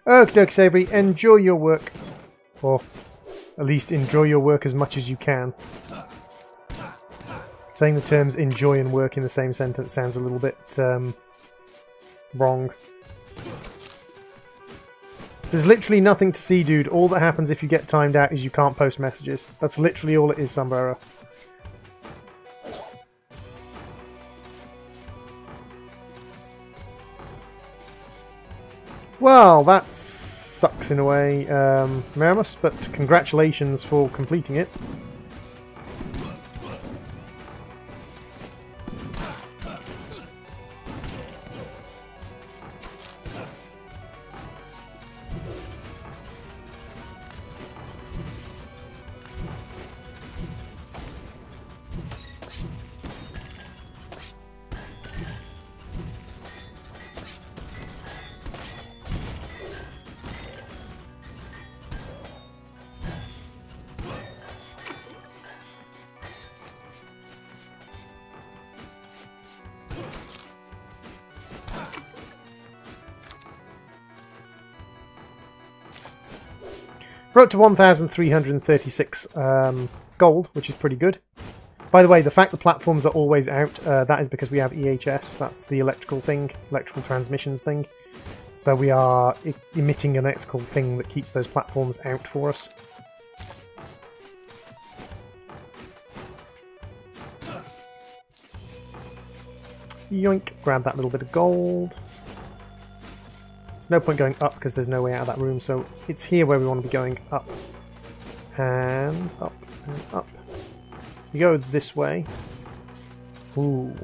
Okie dokie, Savory, enjoy your work. Or at least enjoy your work as much as you can. Saying the terms enjoy and work in the same sentence sounds a little bit wrong. There's literally nothing to see, dude. All that happens if you get timed out is you can't post messages. That's literally all it is, Sunbearer. Well, that sucks in a way, Meramus, but congratulations for completing it. We're up to 1,336 gold, which is pretty good. By the way, the fact the platforms are always out, that is because we have EHS. That's the electrical thing, electrical transmissions thing. So we are emitting an electrical thing that keeps those platforms out for us. Yoink, grab that little bit of gold. There's no point going up because there's no way out of that room, so it's here where we want to be going, up. And up and up. We go this way. Ooh.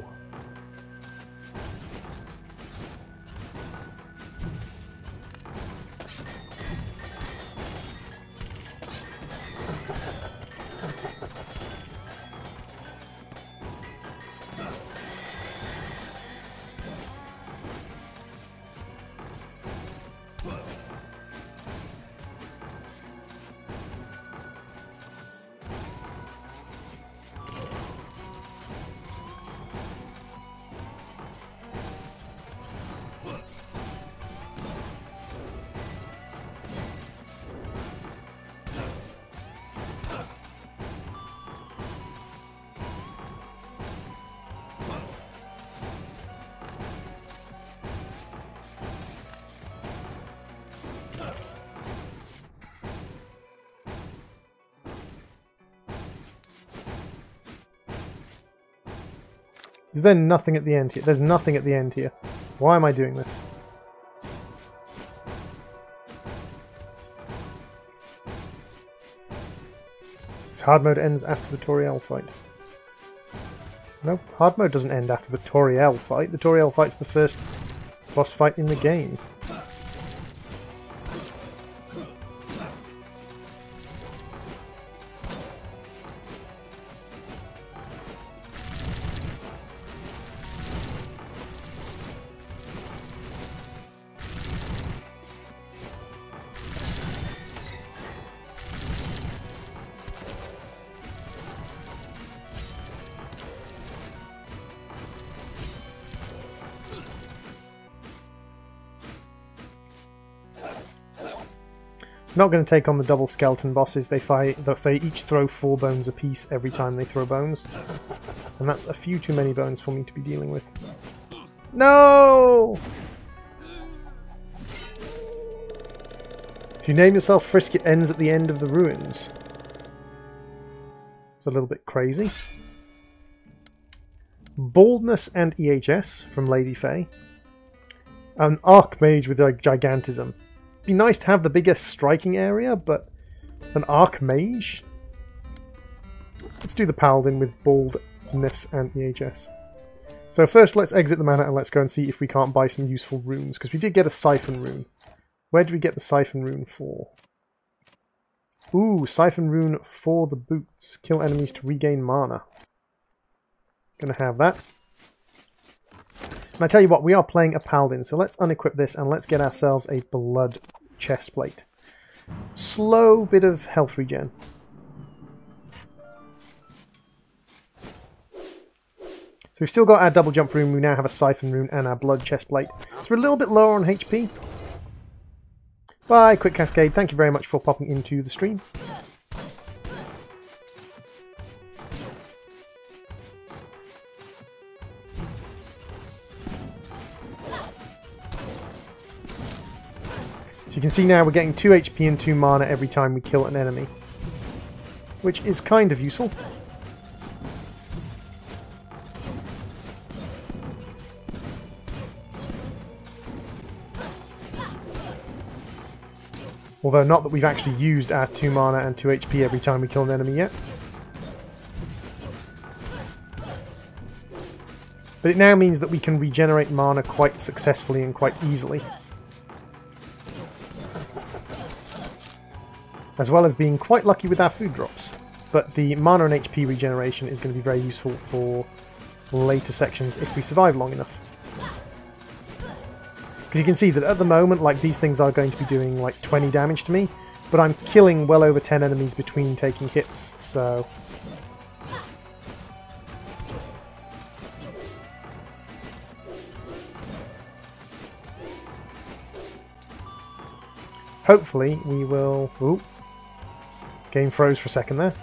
Is there nothing at the end here? There's nothing at the end here. Why am I doing this? This hard mode ends after the Toriel fight. No, hard mode doesn't end after the Toriel fight. The Toriel fight's the first boss fight in the game. Not going to take on the double skeleton bosses. They each throw 4 bones apiece every time they throw bones. And that's a few too many bones for me to be dealing with. No! If you name yourself Frisk, it ends at the end of the ruins. It's a little bit crazy. Baldness and EHS from Lady Faye. An Archmage with a Gigantism. Be nice to have the bigger striking area, but an Archmage? Let's do the Paladin with Baldness and EHS. So first let's exit the manor and let's go and see if we can't buy some useful runes, because we did get a Siphon rune. Where did we get the Siphon rune for? Ooh, Siphon rune for the boots. Kill enemies to regain mana. Gonna have that. And I tell you what, we are playing a Paladin, so let's unequip this and let's get ourselves a blood chestplate. Slow bit of health regen. So we've still got our double jump rune, we now have a Siphon rune and our blood chestplate. So we're a little bit lower on HP. Bye, Quick Cascade. Thank you very much for popping into the stream. So you can see now we're getting 2 HP and 2 mana every time we kill an enemy, which is kind of useful. Although not that we've actually used our 2 mana and 2 HP every time we kill an enemy yet. But it now means that we can regenerate mana quite successfully and quite easily. As well as being quite lucky with our food drops. But the mana and HP regeneration is going to be very useful for later sections if we survive long enough. Because you can see that at the moment, like, these things are going to be doing like 20 damage to me, but I'm killing well over 10 enemies between taking hits, so... hopefully we will... Ooh. Game froze for a second there.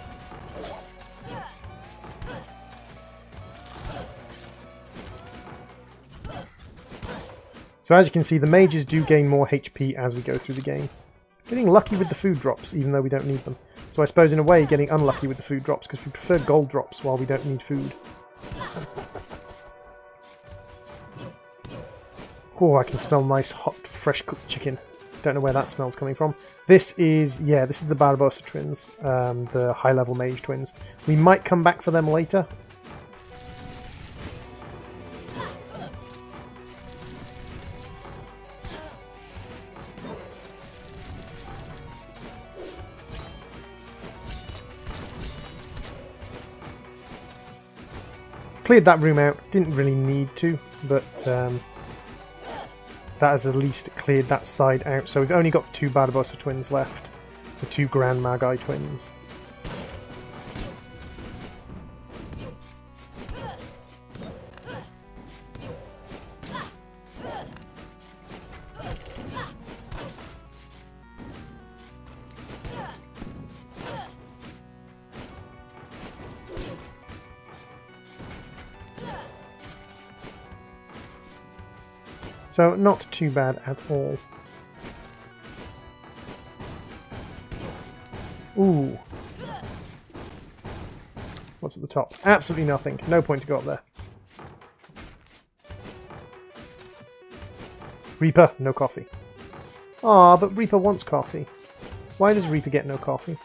So as you can see, the mages do gain more HP as we go through the game. Getting lucky with the food drops, even though we don't need them. So I suppose in a way getting unlucky with the food drops, because we prefer gold drops while we don't need food. Oh, I can smell nice, hot, fresh cooked chicken. Don't know where that smell's coming from. This is, yeah, this is the Barbosa twins, the high-level mage twins. We might come back for them later. Cleared that room out. Didn't really need to, but that has at least cleared that side out. So we've only got the 2 Barbosa twins left. The 2 Grand Magi twins. So, not too bad at all. Ooh. What's at the top? Absolutely nothing. No point to go up there. Reaper, no coffee. Ah, but Reaper wants coffee. Why does Reaper get no coffee?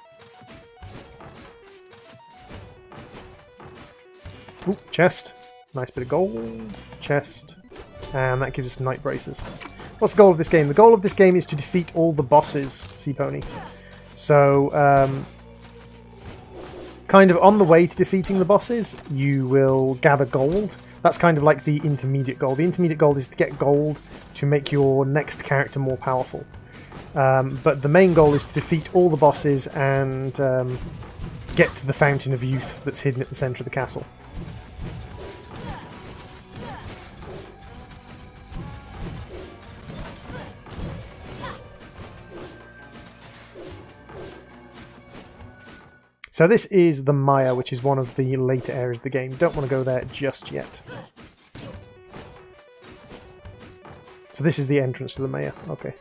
Ooh, chest. Nice bit of gold. Chest. And that gives us Night Braces. What's the goal of this game? The goal of this game is to defeat all the bosses, Sea Pony. So, kind of on the way to defeating the bosses, you will gather gold. That's kind of like the intermediate goal. The intermediate goal is to get gold to make your next character more powerful. But the main goal is to defeat all the bosses and get to the Fountain of Youth that's hidden at the centre of the castle. So this is the mire, which is one of the later areas of the game. Don't want to go there just yet. So this is the entrance to the mire. Okay.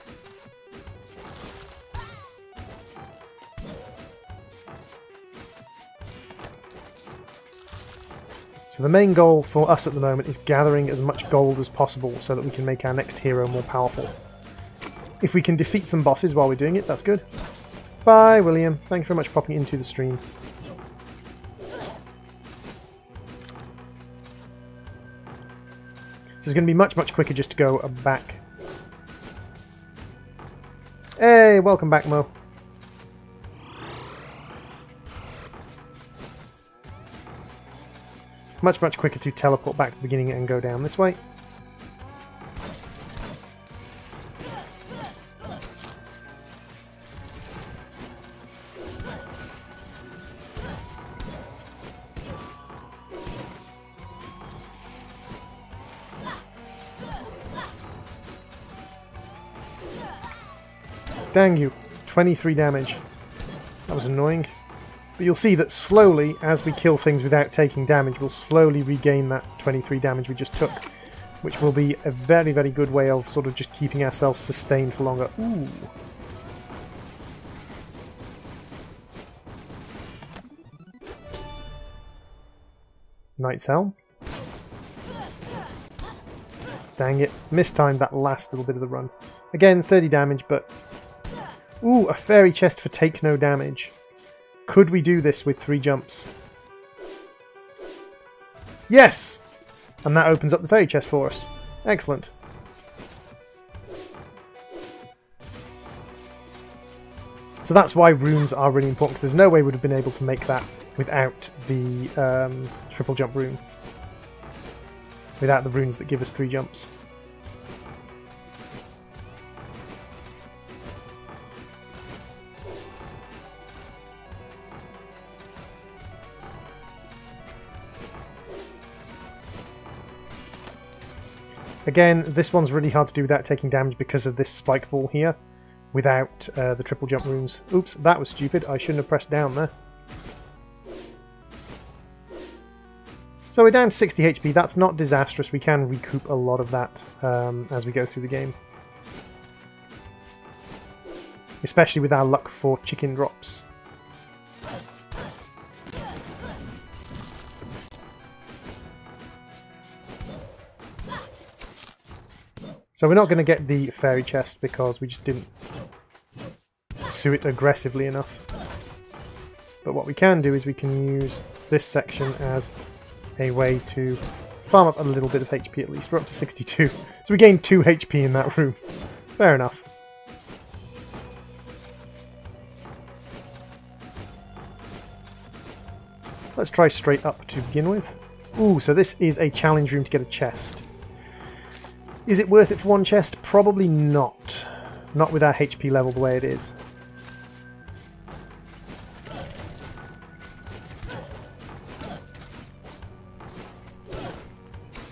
So the main goal for us at the moment is gathering as much gold as possible so that we can make our next hero more powerful. If we can defeat some bosses while we're doing it, that's good. Bye, William. Thank you very much for popping into the stream. So it's going to be much, much quicker just to go back. Hey, welcome back, Mo. Much, much quicker to teleport back to the beginning and go down this way. Dang you. 23 damage. That was annoying. But you'll see that slowly, as we kill things without taking damage, we'll slowly regain that 23 damage we just took. Which will be a very, very good way of sort of just keeping ourselves sustained for longer. Ooh. Knight's Helm. Dang it. Mistimed that last little bit of the run. Again, 30 damage, but... Ooh, a fairy chest for take no damage. Could we do this with 3 jumps? Yes! And that opens up the fairy chest for us. Excellent. So that's why runes are really important, because there's no way we would have been able to make that without the triple jump rune. Without the runes that give us 3 jumps. Again, this one's really hard to do without taking damage because of this spike ball here, without the triple jump runes. Oops, that was stupid. I shouldn't have pressed down there. So we're down to 60 HP. That's not disastrous. We can recoup a lot of that as we go through the game. Especially with our luck for chicken drops. So we're not going to get the fairy chest because we just didn't pursue it aggressively enough. But what we can do is we can use this section as a way to farm up a little bit of HP at least. We're up to 62. So we gained 2 HP in that room. Fair enough. Let's try straight up to begin with. Ooh, so this is a challenge room to get a chest. Is it worth it for 1 chest? Probably not. Not with our HP level the way it is.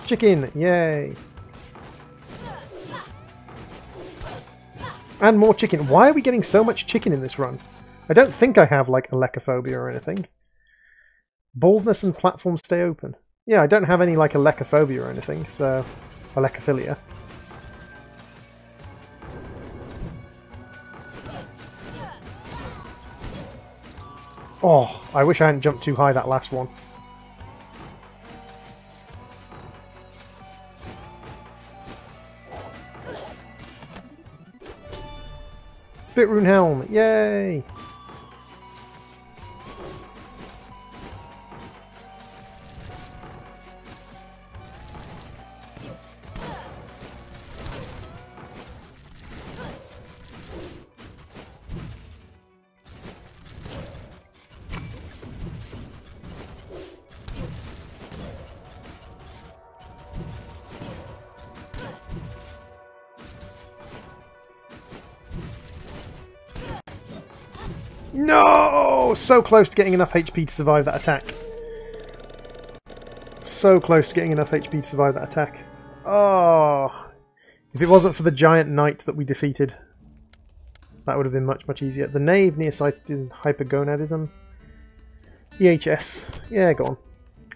Chicken! Yay! And more chicken. Why are we getting so much chicken in this run? I don't think I have, like, alechophobia or anything. Baldness and platforms stay open. Yeah, I don't have any, like, alechophobia or anything, so... Alechophilia. Oh, I wish I hadn't jumped too high that last one. Spit Rune Helm, yay! No! So close to getting enough HP to survive that attack. So close to getting enough HP to survive that attack. Oh! If it wasn't for the giant knight that we defeated, that would have been much, much easier. The knave near sight is hypergonadism. EHS. Yeah, go on.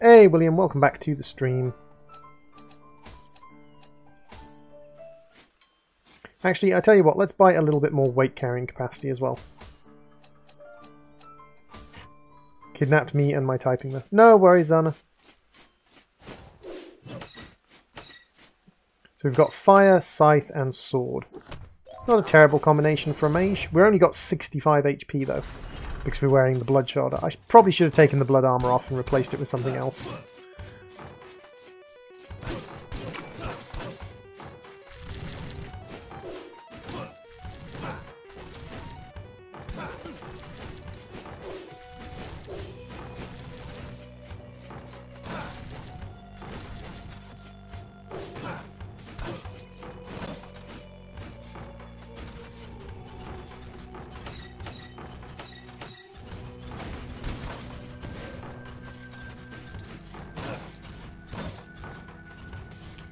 Hey, William, welcome back to the stream. Actually, I tell you what, let's buy a little bit more weight carrying capacity as well. Kidnapped me and my typing there. No worries, Anna. So we've got fire, scythe, and sword. It's not a terrible combination for a mage. We've only got 65 HP though, because we're wearing the blood shard. I probably should have taken the blood armor off and replaced it with something else.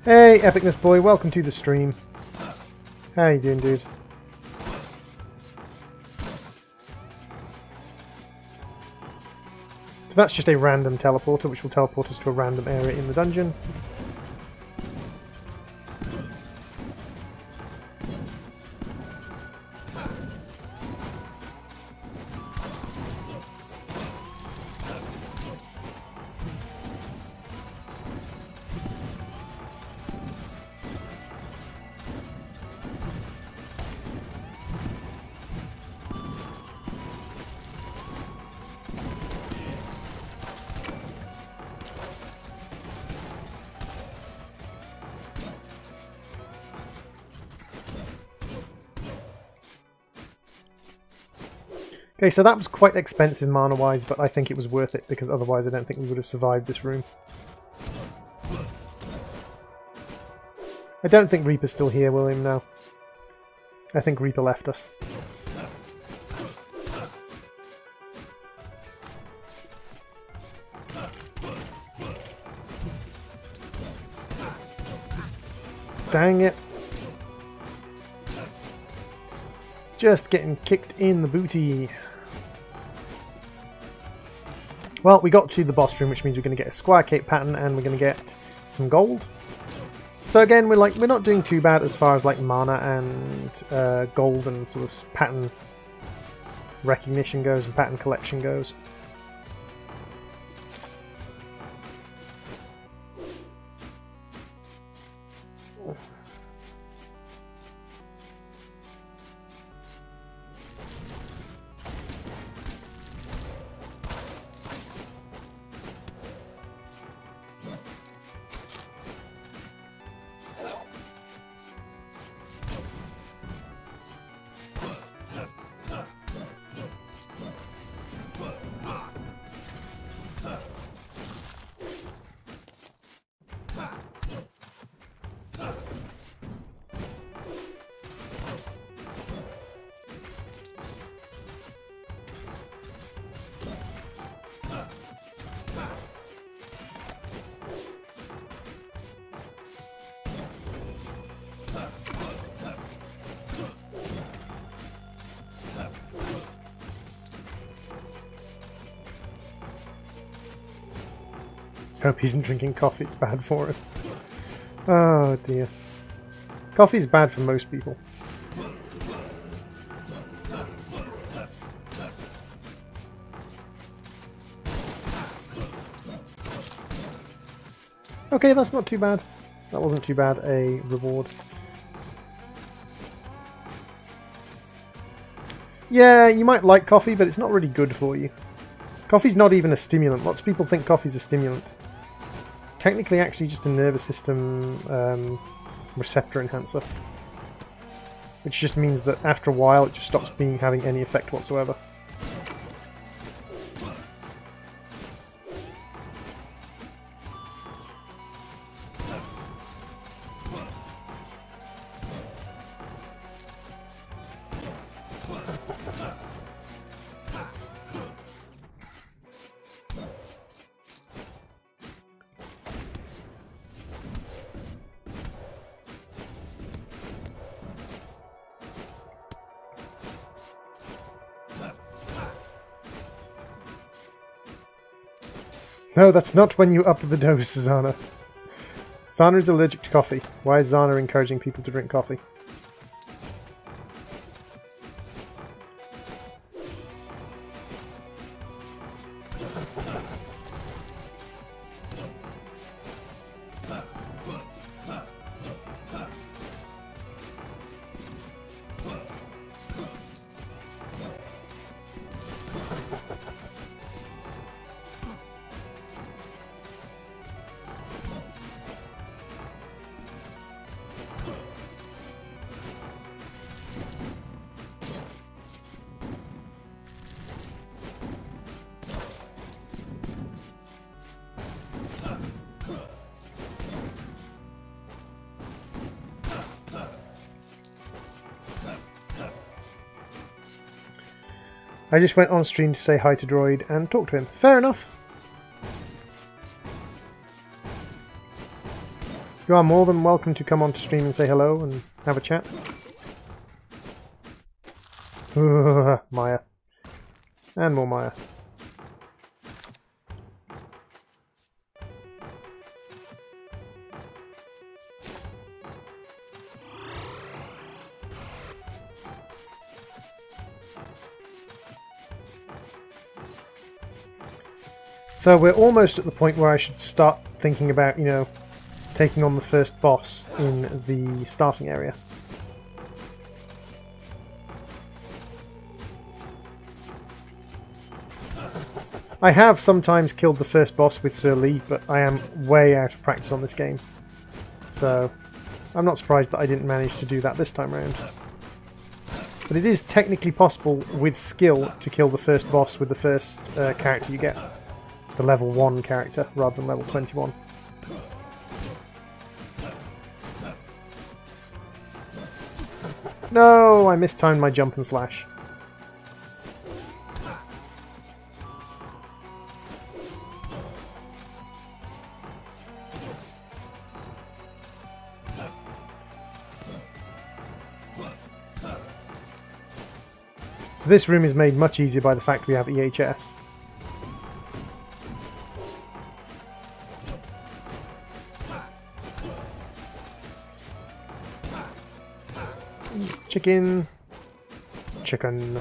Hey, Epicness Boy, welcome to the stream. How you doing, dude? So that's just a random teleporter, which will teleport us to a random area in the dungeon. Okay, so that was quite expensive mana-wise, but I think it was worth it, because otherwise I don't think we would have survived this room. I don't think Reaper's still here, William, now. I think Reaper left us. Dang it. Just getting kicked in the booty. Well, we got to the boss room, which means we're going to get a square cape pattern and we're going to get some gold. So again, we're not doing too bad as far as like mana and gold and sort of pattern recognition goes and pattern collection goes. Hope he isn't drinking coffee, it's bad for him. Oh dear. Coffee's bad for most people. Okay, that's not too bad. That wasn't too bad a reward. Yeah, you might like coffee, but it's not really good for you. Coffee's not even a stimulant. Lots of people think coffee's a stimulant. It's technically actually just a nervous system receptor enhancer. Which just means that after a while it just stops having any effect whatsoever. No, that's not when you up the dose, Zana. Zana is allergic to coffee. Why is Zana encouraging people to drink coffee? I just went on stream to say hi to Droid and talk to him. Fair enough. You are more than welcome to come on to stream and say hello and have a chat. Maya. And more Maya. So we're almost at the point where I should start thinking about, you know, taking on the first boss in the starting area. I have sometimes killed the first boss with Sir Lee, but I am way out of practice on this game. So I'm not surprised that I didn't manage to do that this time around. But it is technically possible with skill to kill the first boss with the first character you get. The level 1 character rather than level 21. No, I mistimed my jump and slash. So this room is made much easier by the fact we have EHS. Chicken. Chicken.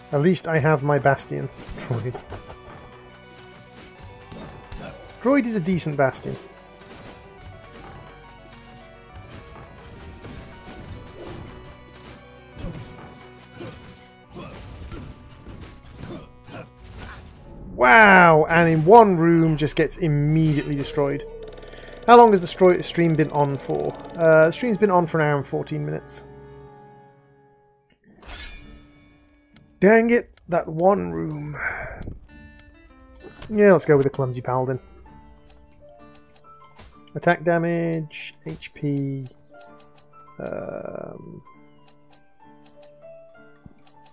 At least I have my Bastion, Droid. Droid is a decent Bastion. Wow! And in one room just gets immediately destroyed. How long has the stream been on for? The stream's been on for an hour and 14 minutes. Dang it, that one room. Yeah, let's go with the Clumsy Paladin. Attack damage, HP. Don't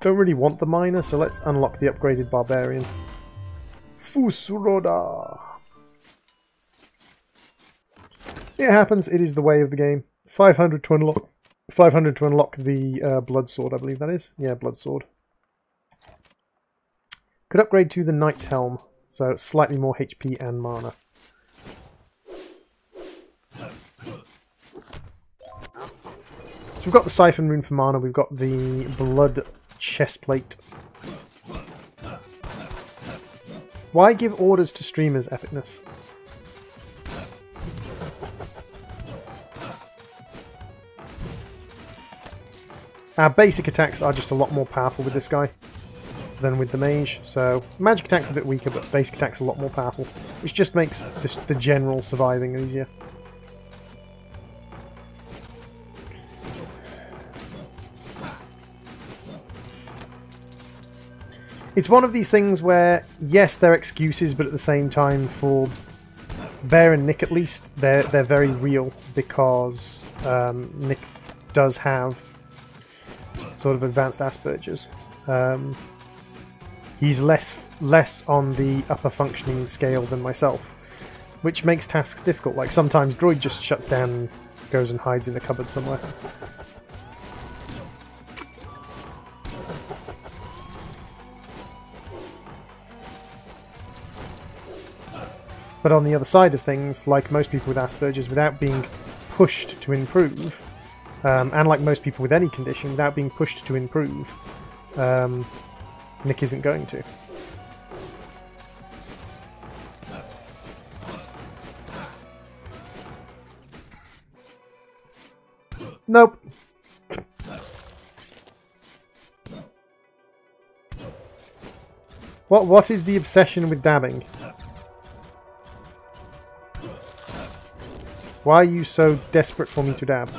really want the Miner, so let's unlock the upgraded Barbarian. Fusuroda! It happens, it is the way of the game. 500 to unlock. 500 to unlock the Blood Sword, I believe that is. Yeah, Blood Sword. Could upgrade to the Knight's Helm, so slightly more HP and mana. So we've got the Siphon Rune for mana, we've got the Blood Chestplate. Why give orders to streamers, epicness? Our basic attacks are just a lot more powerful with this guy than with the mage, so magic attack's a bit weaker, but basic attack's a lot more powerful, which just makes just the general surviving easier. It's one of these things where, yes, they're excuses, but at the same time, for Bear and Nick at least, they're very real, because Nick does have sort of advanced Asperger's. He's less on the upper functioning scale than myself, which makes tasks difficult. Like sometimes Droid just shuts down and goes and hides in a cupboard somewhere. But on the other side of things, like most people with Asperger's, without being pushed to improve, and like most people with any condition, without being pushed to improve, Nick isn't going to. Nope. What is the obsession with dabbing? Why are you so desperate for me to dab?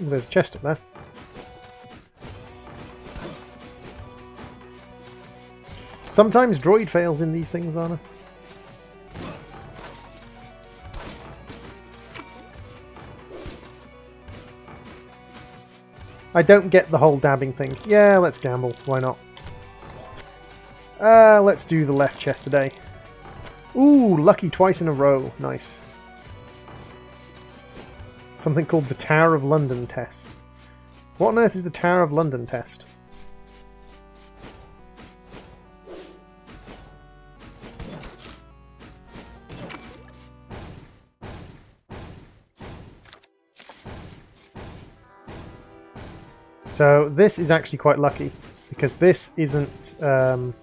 Ooh, there's a chest up there. Sometimes Droid fails in these things, Anna. I don't get the whole dabbing thing. Yeah, let's gamble. Why not? Let's do the left chest today. Ooh, lucky twice in a row. Nice. Something called the Tower of London test. What on earth is the Tower of London test? So this is actually quite lucky, because this isn't... And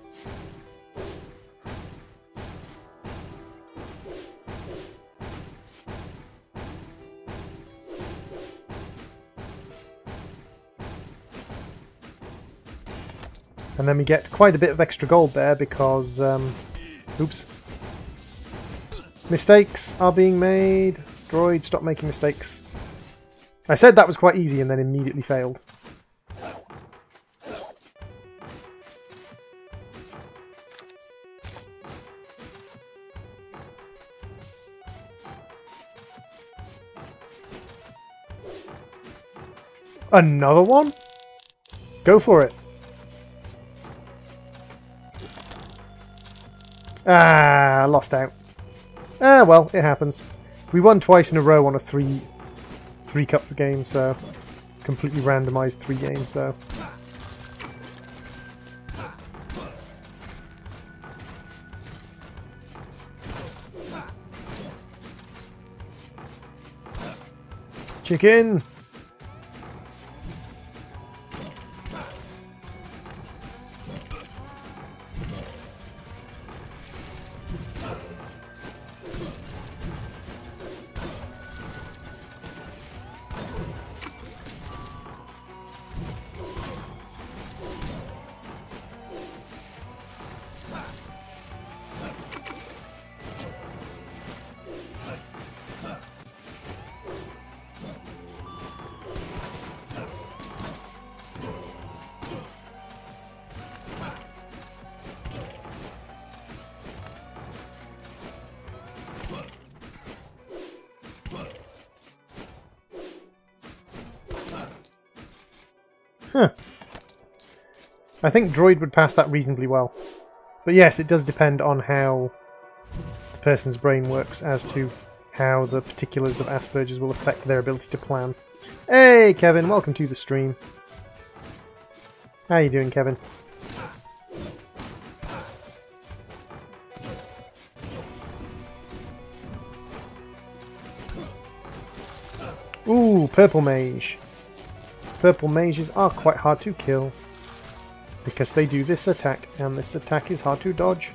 then we get quite a bit of extra gold there because... oops. Mistakes are being made. Droid, stop making mistakes. I said that was quite easy and then immediately failed. Another one? Go for it. Ah, lost out. Ah, well, it happens. We won twice in a row on a three cup game, so completely randomized 3 games, so chicken. Huh. I think Droid would pass that reasonably well. But yes, it does depend on how the person's brain works as to how the particulars of Asperger's will affect their ability to plan. Hey, Kevin, welcome to the stream. How you doing, Kevin? Ooh, Purple Mage. Purple mages are quite hard to kill because they do this attack, and this attack is hard to dodge.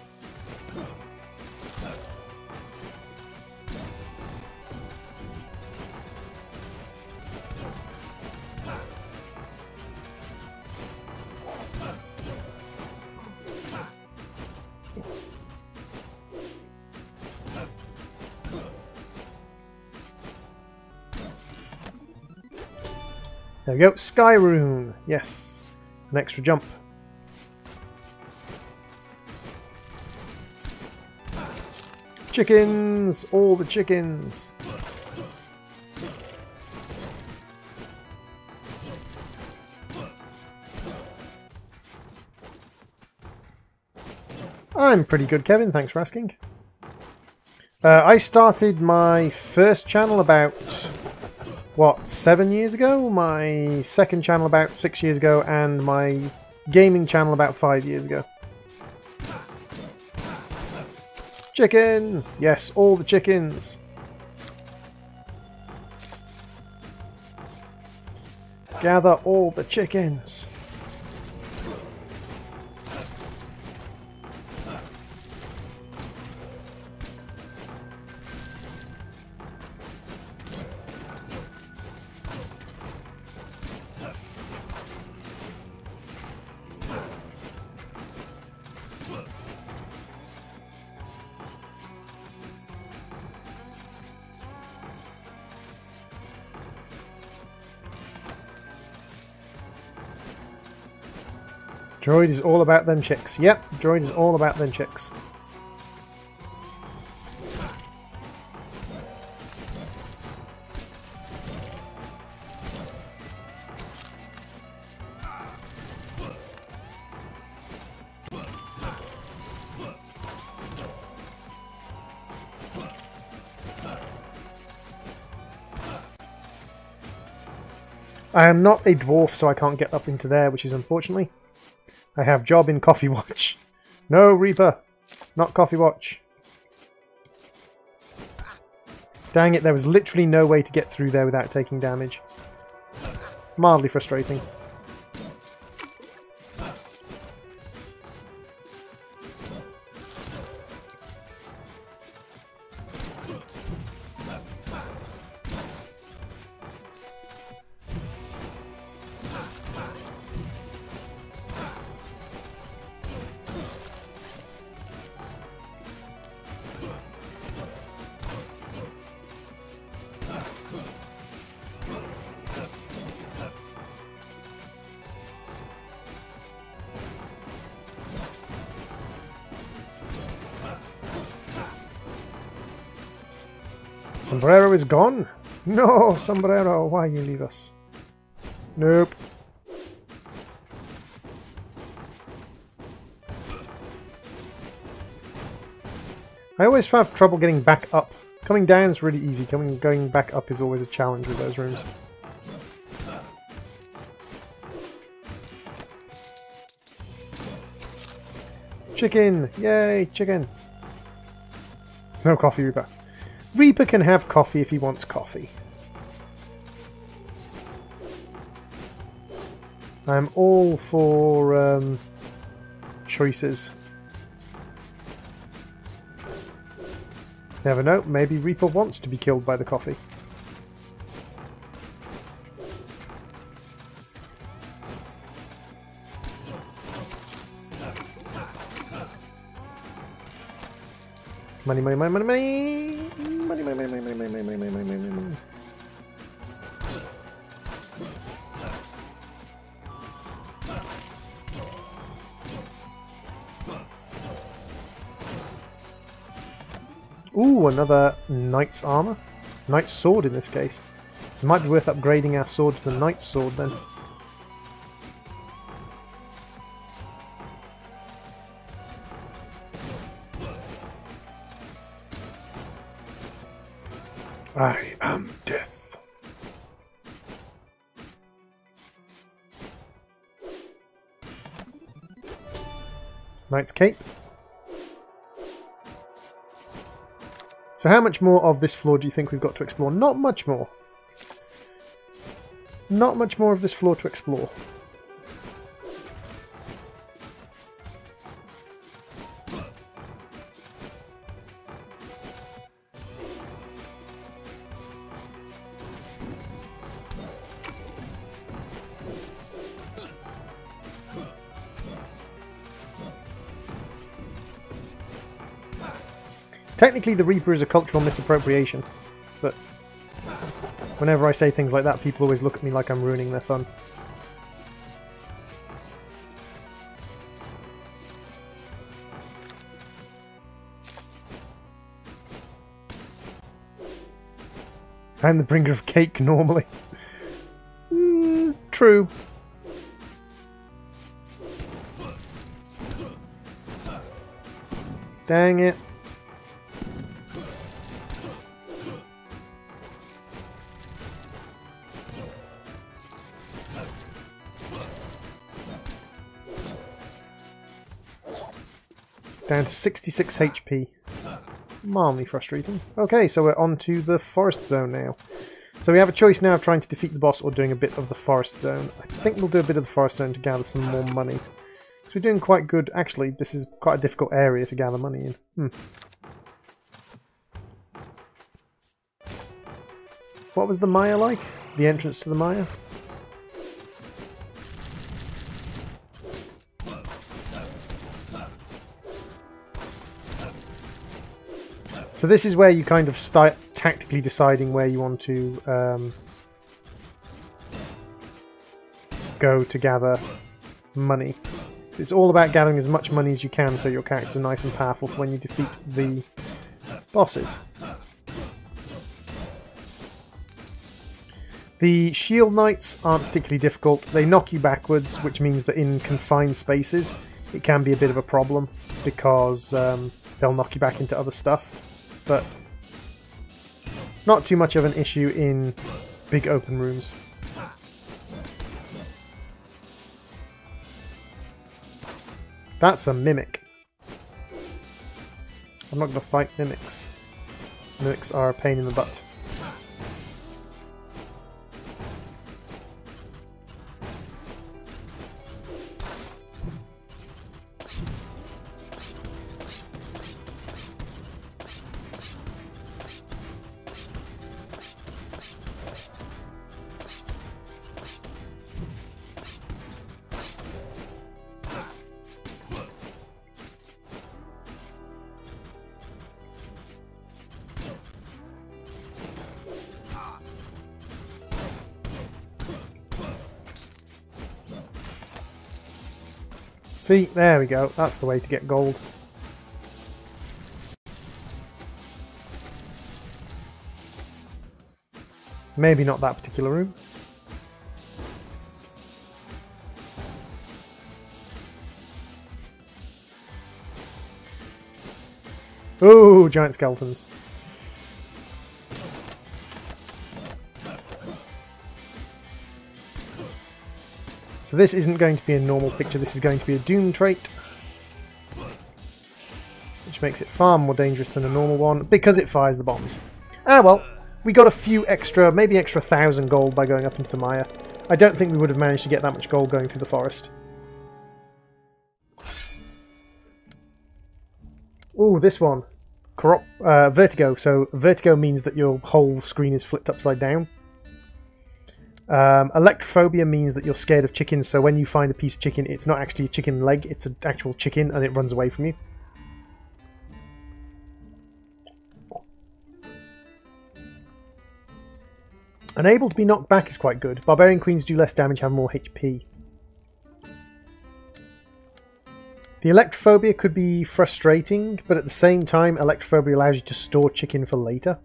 There we go. Sky Rune. Yes. An extra jump. Chickens! All the chickens! I'm pretty good, Kevin. Thanks for asking. I started my first channel about, what, 7 years ago? My second channel about 6 years ago, and my gaming channel about 5 years ago. Chicken! Yes, all the chickens! Gather all the chickens! Droid is all about them chicks. Yep, Droid is all about them chicks. I am not a dwarf, so I can't get up into there, which is unfortunately. I have job in Coffee Watch. No, Reaper! Not Coffee Watch. Dang it, there was literally no way to get through there without taking damage. Mildly frustrating. Sombrero is gone? No, Sombrero, why you leave us? Nope. I always have trouble getting back up. Coming down is really easy. Going back up is always a challenge with those rooms. Chicken! Yay, chicken! No coffee, Reaper. Reaper can have coffee if he wants coffee. I'm all for choices. Never know, maybe Reaper wants to be killed by the coffee. Money, money, money, money, money! Money, money, money, money, money, money, money, money, money, money. Ooh, another knight's armor. Knight's sword in this case. So it might be worth upgrading our sword to the knight's sword then. I am death. Knight's cape. So how much more of this floor do you think we've got to explore? Not much more. Not much more of this floor to explore. Technically, the Reaper is a cultural misappropriation, but Whenever I say things like that, people always look at me like I'm ruining their fun. I'm the bringer of cake normally. True. Dang it. Down to 66 HP. Mildly frustrating. Okay, so we're on to the forest zone now. So we have a choice now of trying to defeat the boss or doing a bit of the forest zone. I think we'll do a bit of the forest zone to gather some more money. So we're doing quite good. Actually, this is quite a difficult area to gather money in. What was the Maya like? The entrance to the Maya? So this is where you kind of start tactically deciding where you want to go to gather money. So it's all about gathering as much money as you can so your characters are nice and powerful for when you defeat the bosses. The shield knights aren't particularly difficult. They knock you backwards, which means that in confined spaces it can be a bit of a problem because they'll knock you back into other stuff. But not too much of an issue in big open rooms. That's a mimic. I'm not going to fight mimics. Mimics are a pain in the butt. See, there we go. That's the way to get gold. Maybe not that particular room. Ooh, giant skeletons. So this isn't going to be a normal picture, this is going to be a Doom trait. Which makes it far more dangerous than a normal one, because it fires the bombs. Ah well, we got a few extra, maybe extra 1,000 gold by going up into the Maya. I don't think we would have managed to get that much gold going through the forest. Ooh, this one. Vertigo. So vertigo means that your whole screen is flipped upside down. Electrophobia means that you're scared of chickens, so when you find a piece of chicken, it's not actually a chicken leg, it's an actual chicken and it runs away from you. Unable to be knocked back is quite good. Barbarian queens do less damage, have more HP. The electrophobia could be frustrating, but at the same time, electrophobia allows you to store chicken for later.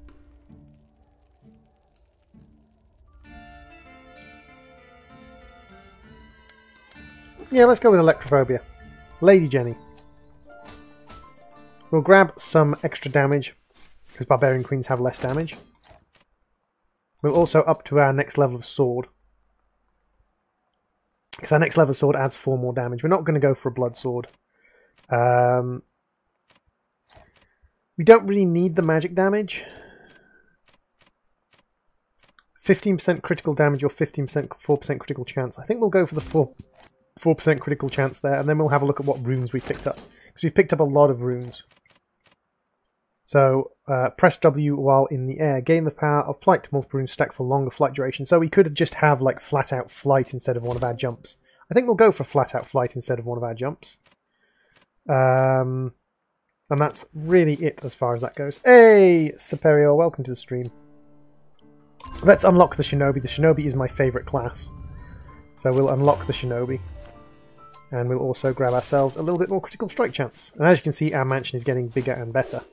Yeah, let's go with electrophobia. Lady Jenny. We'll grab some extra damage, because barbarian queens have less damage. We'll also up to our next level of sword. Because our next level of sword adds 4 more damage. We're not going to go for a blood sword. We don't really need the magic damage. 15% critical damage or 15% 4% critical chance. I think we'll go for the 4% critical chance there, and then we'll have a look at what runes we've picked up. Because we've picked up a lot of runes. So, press W while in the air. Gain the power of flight to multiple runes stack for longer flight duration. So we could just have like flat out flight instead of one of our jumps. I think we'll go for flat out flight instead of one of our jumps. And that's really it as far as that goes. Hey, Superior, welcome to the stream. Let's unlock the Shinobi. The Shinobi is my favourite class. So we'll unlock the Shinobi. And we'll also grab ourselves a little bit more critical strike chance. And as you can see, our mansion is getting bigger and better.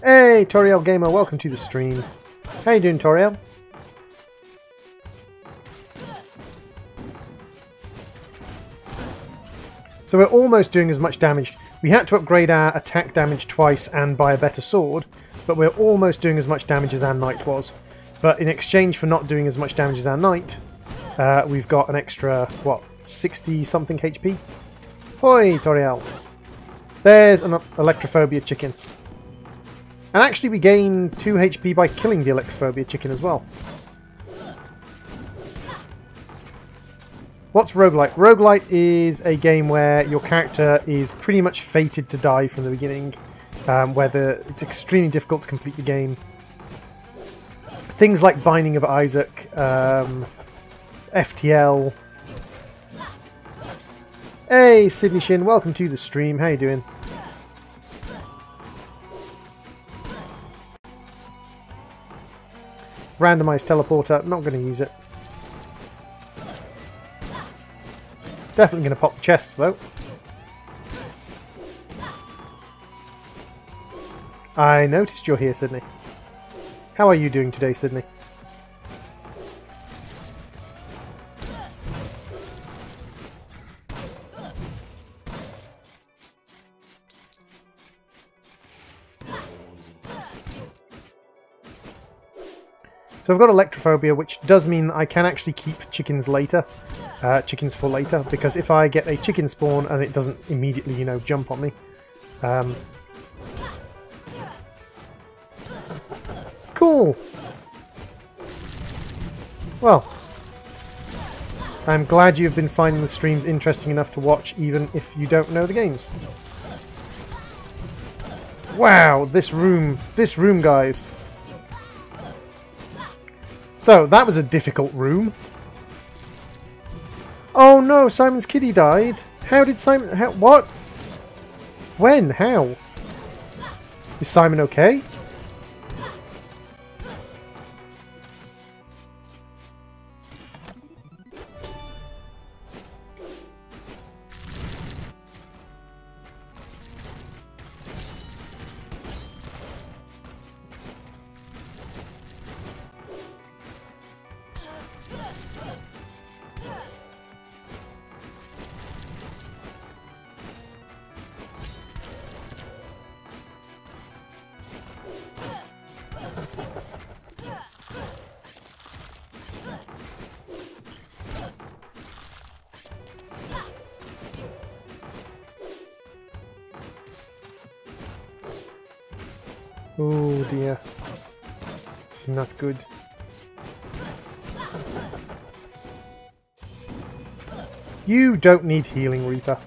Hey, Toriel Gamer, welcome to the stream. How you doing, Toriel? So we're almost doing as much damage. We had to upgrade our attack damage twice and buy a better sword, but we're almost doing as much damage as our knight was. But in exchange for not doing as much damage as our knight, we've got an extra, what, 60-something HP? Hoi, Toriel. There's an Electrophobia chicken. And actually we gain 2 HP by killing the Electrophobia chicken as well. What's Roguelite? Roguelite is a game where your character is pretty much fated to die from the beginning, where it's extremely difficult to complete the game. Things like Binding of Isaac, FTL. Hey, Sydney Shin, welcome to the stream. How you doing? Randomized teleporter, not going to use it. Definitely going to pop the chests though. I noticed you're here, Sydney. How are you doing today, Sydney? So I've got Electrophobia, which does mean that I can actually keep chickens later. Chickens for later, because if I get a chicken spawn and it doesn't immediately, you know, jump on me. Cool! Well, I'm glad you've been finding the streams interesting enough to watch, even if you don't know the games. Wow, this room, guys. So, that was a difficult room. Oh no, Simon's kitty died. How did Simon... what? When? How? Is Simon okay? Oh dear. This is not good. You don't need healing, Reaper.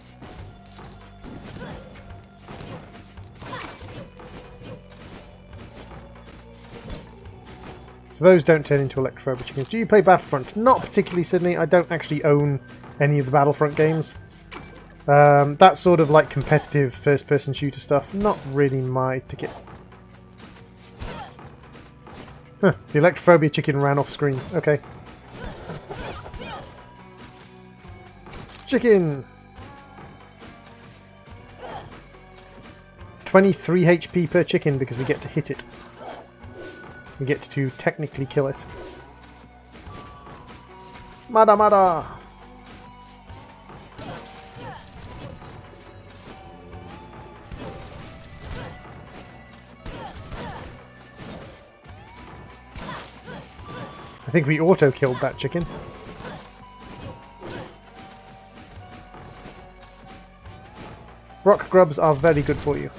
So those don't turn into Electrophobic chickens. Do you play Battlefront? Not particularly, Sydney. I don't actually own any of the Battlefront games. That sort of like competitive first-person shooter stuff, not really my ticket. Huh, the Electrophobia chicken ran off screen. Okay. Chicken! 23 HP per chicken because we get to hit it. We get to technically kill it. Mada mada! I think we auto-killed that chicken. Rock grubs are very good for you.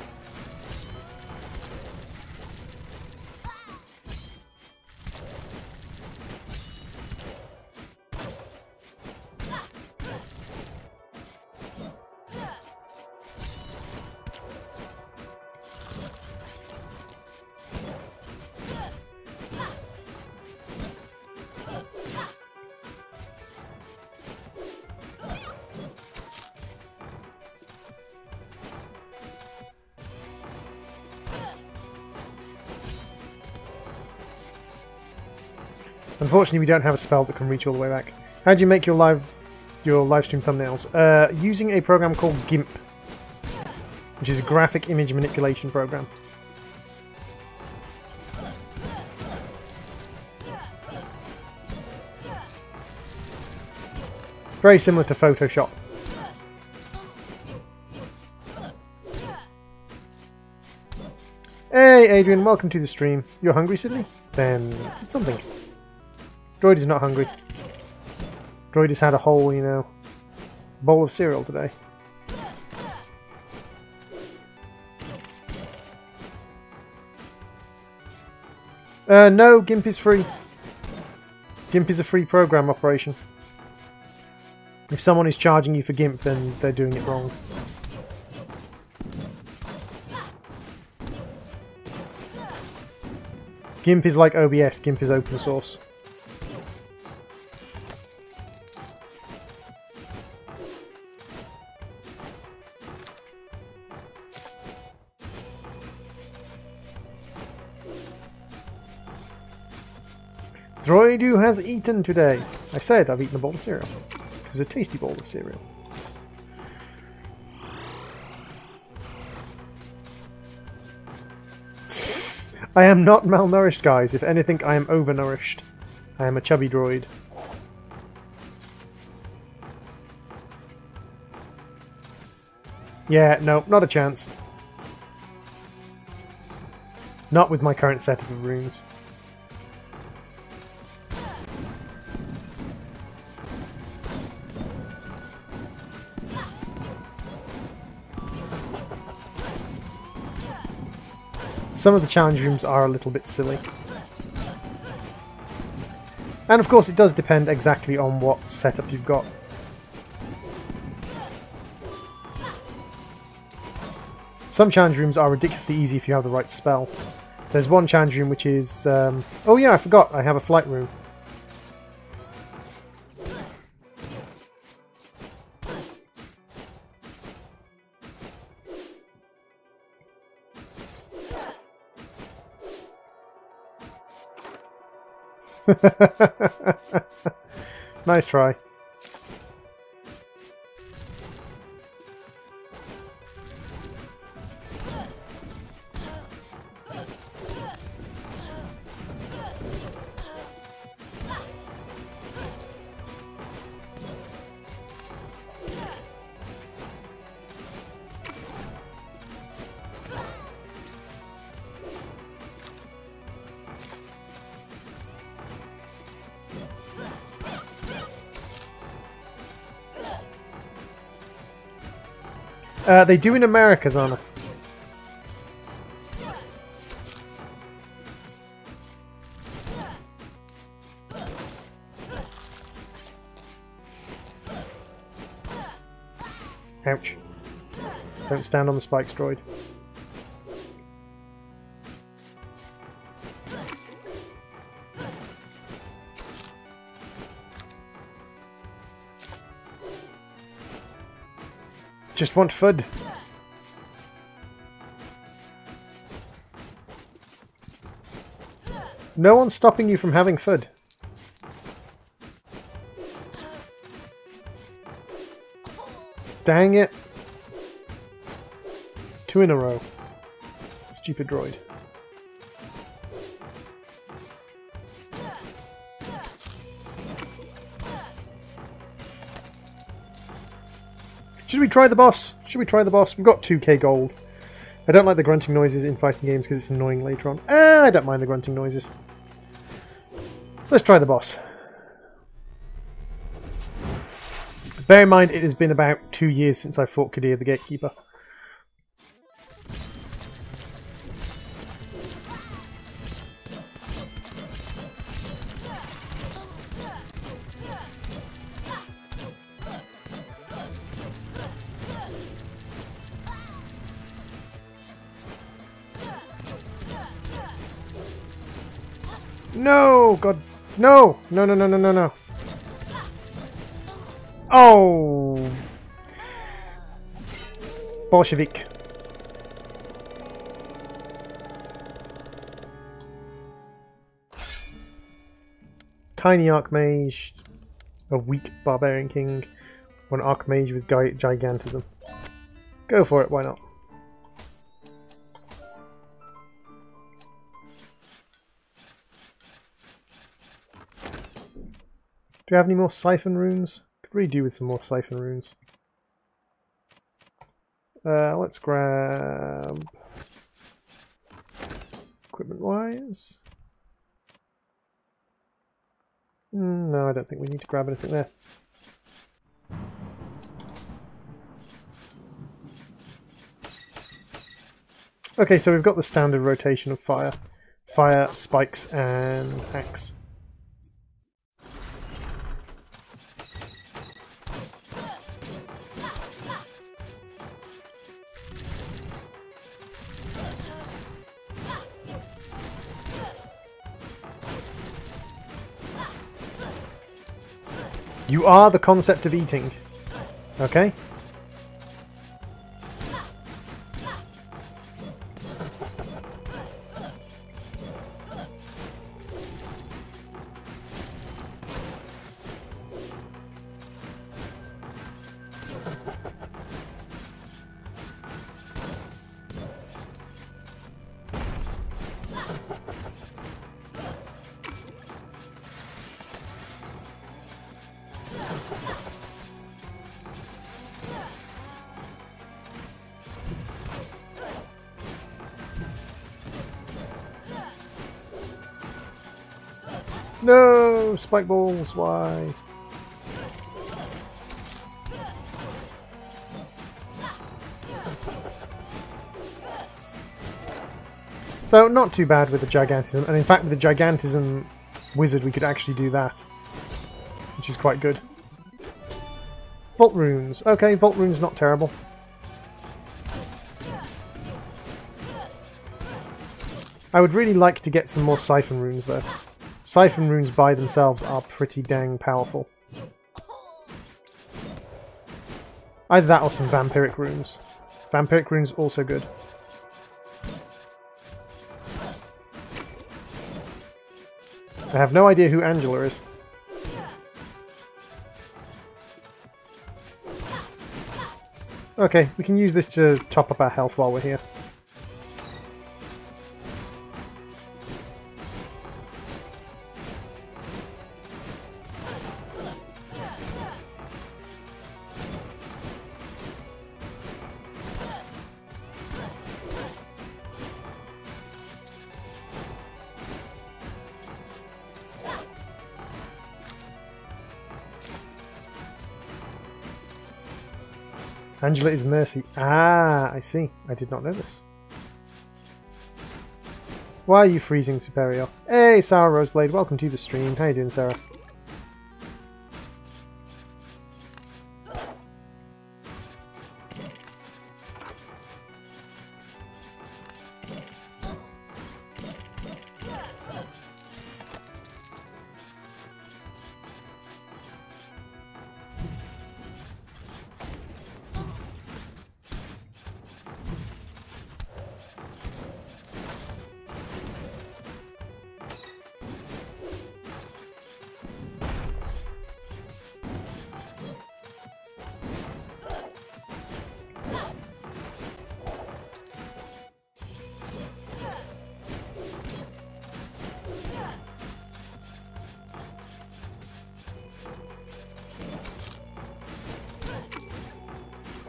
Unfortunately, we don't have a spell that can reach all the way back. How do you make your live stream thumbnails? Using a program called GIMP, which is a graphic image manipulation program. Very similar to Photoshop. Hey Adrian, welcome to the stream. You're hungry, Sydney? Then eat something. Droid is not hungry. Droid has had a whole, you know, bowl of cereal today. No, GIMP is free. GIMP is a free program operation. If someone is charging you for GIMP, then they're doing it wrong. GIMP is like OBS, GIMP is open source. Droid who has eaten today. I said I've eaten a bowl of cereal. It was a tasty bowl of cereal. I am not malnourished, guys. If anything, I am overnourished. I am a chubby droid. Yeah, no, not a chance. Not with my current setup of runes. Some of the challenge rooms are a little bit silly. And of course it does depend exactly on what setup you've got. Some challenge rooms are ridiculously easy if you have the right spell. There's one challenge room which is... oh yeah, I forgot, I have a flight room. Nice try. They do in America, Zana. Ouch. Don't stand on the spikes, droid. Just want food. No one's stopping you from having food. Dang it. 2 in a row. Stupid droid. Should we try the boss? Should we try the boss? We've got 2k gold. I don't like the grunting noises in fighting games because it's annoying later on. I don't mind the grunting noises. Let's try the boss. Bear in mind, it has been about 2 years since I fought Kadir the Gatekeeper. No! God. No! No, no, no, no, no, no. Oh! Bolshevik. tiny Archmage, a weak Barbarian King, or an Archmage with Gigantism. Go for it, why not? Do you have any more Siphon runes? Could really do with some more Siphon runes. Let's grab... equipment-wise... no, I don't think we need to grab anything there. Okay, so we've got the standard rotation of fire. Fire, spikes, and axe. You are the concept of eating. Okay? No! Spike balls, why? So, not too bad with the Gigantism, and in fact with the Gigantism wizard we could actually do that, which is quite good. Vault runes. Okay, Vault runes not terrible. I would really like to get some more Siphon runes though. Siphon runes by themselves are pretty dang powerful. Either that or some Vampiric runes. Vampiric runes also good. I have no idea who Angela is. Okay, we can use this to top up our health while we're here. Angela is Mercy. Ah, I see. I did not know this. Why are you freezing, Superior? Hey, Sarah Roseblade, welcome to the stream. How you doing, Sarah?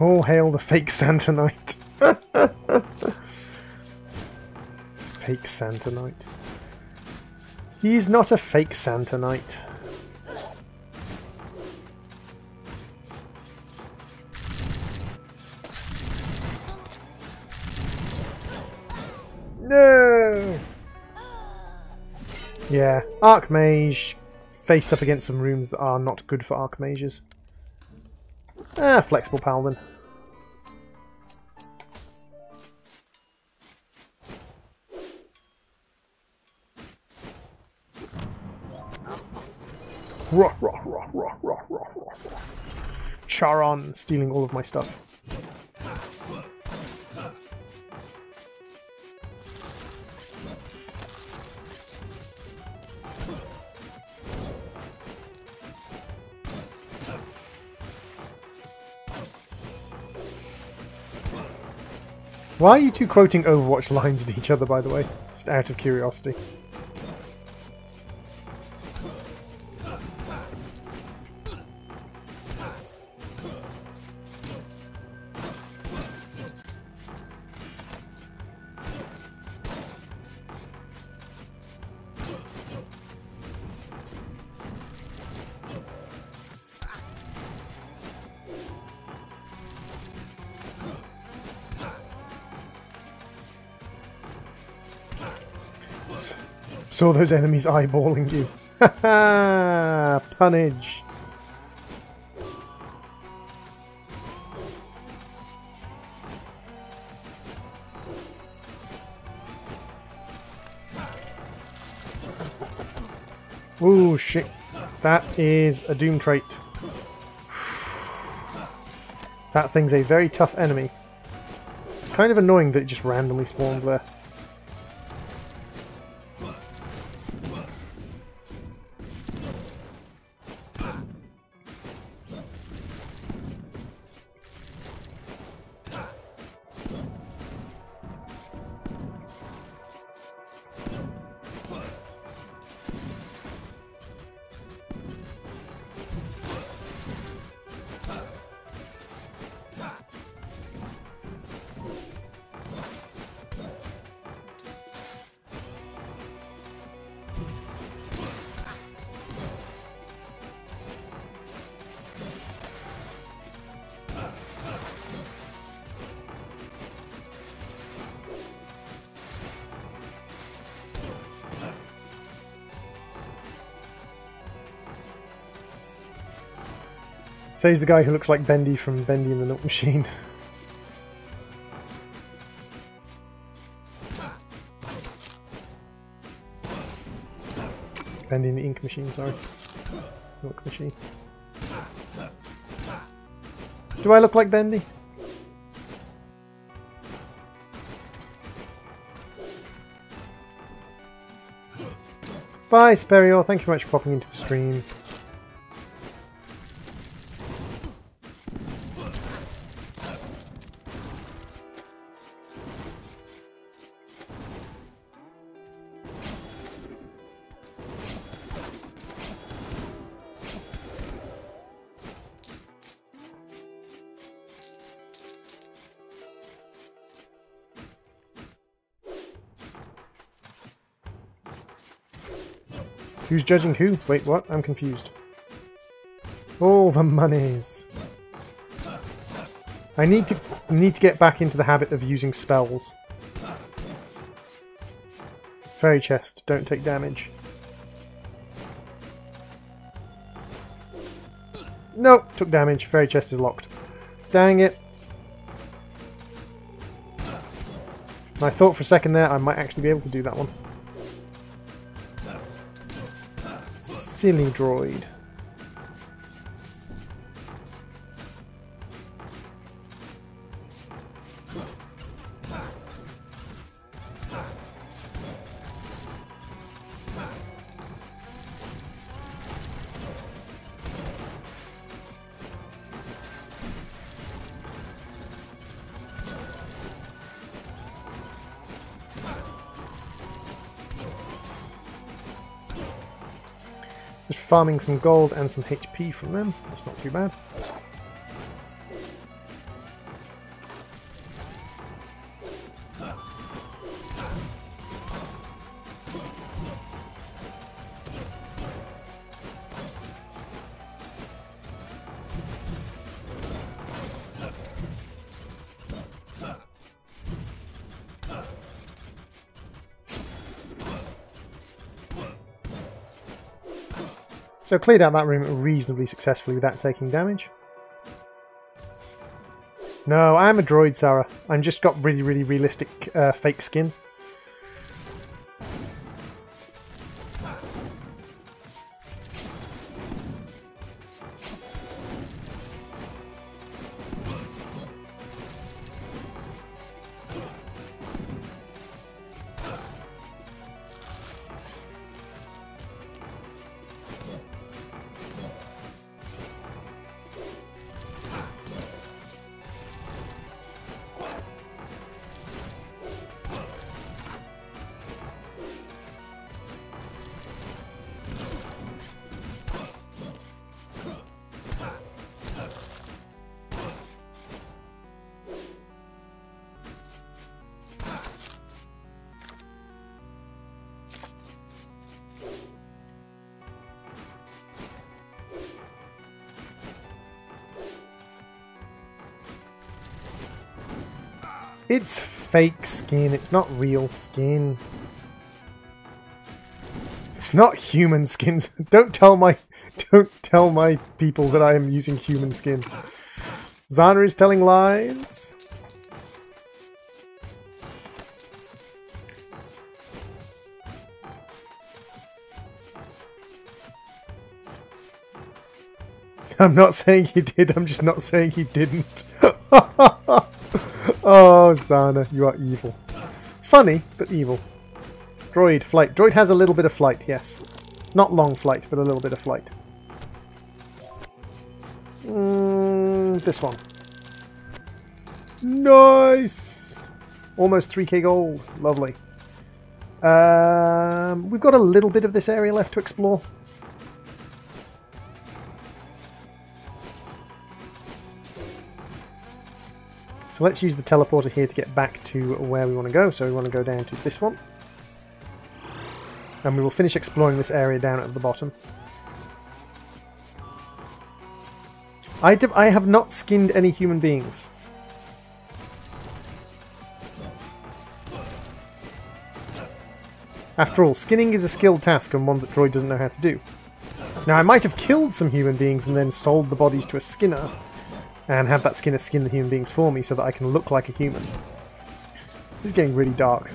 All hail the fake Santa Knight. Fake Santa Knight. He's not a fake Santa Knight. No! Yeah, Archmage faced up against some rooms that are not good for Archmages. Ah, Flexible Paladin. Rah, rah, rah, rah, rah, rah, rah. Charon stealing all of my stuff. Why are you two quoting Overwatch lines at each other, by the way? Just out of curiosity. Saw those enemies eyeballing you. Ha ha! Punnage! Ooh, shit. That is a Doom trait. That thing's a very tough enemy. Kind of annoying that it just randomly spawned there. Says the guy who looks like Bendy from Bendy and the Milk Machine. Bendy and the Ink Machine, sorry. Milk Machine. Do I look like Bendy? Bye, Sperior. Thank you very much for popping into the stream. Who's judging who? Wait, what? I'm confused. All the monies. I need to get back into the habit of using spells. Fairy chest, don't take damage. Nope, took damage. Fairy chest is locked. Dang it. I thought for a second there I might actually be able to do that one. Silly droid. Just farming some gold and some HP from them. That's not too bad. So cleared out that room reasonably successfully without taking damage. No, I am a droid, Sarah. I'm just got really, really realistic fake skin. It's fake skin, it's not real skin. It's not human skins. Don't tell my people that I am using human skin. Zana is telling lies. I'm not saying he did, I'm just not saying he didn't. Oh, Zana, you are evil. Funny, but evil. Droid, flight. Droid has a little bit of flight, yes. Not long flight, but a little bit of flight. This one. Nice! Almost 3k gold. Lovely. We've got a little bit of this area left to explore. So let's use the teleporter here to get back to where we want to go. So we want to go down to this one. And we will finish exploring this area down at the bottom. I have not skinned any human beings. After all, skinning is a skilled task and one that Droid doesn't know how to do. Now, I might have killed some human beings and then sold the bodies to a skinner and had that skinner skin the human beings for me so that I can look like a human. This is getting really dark.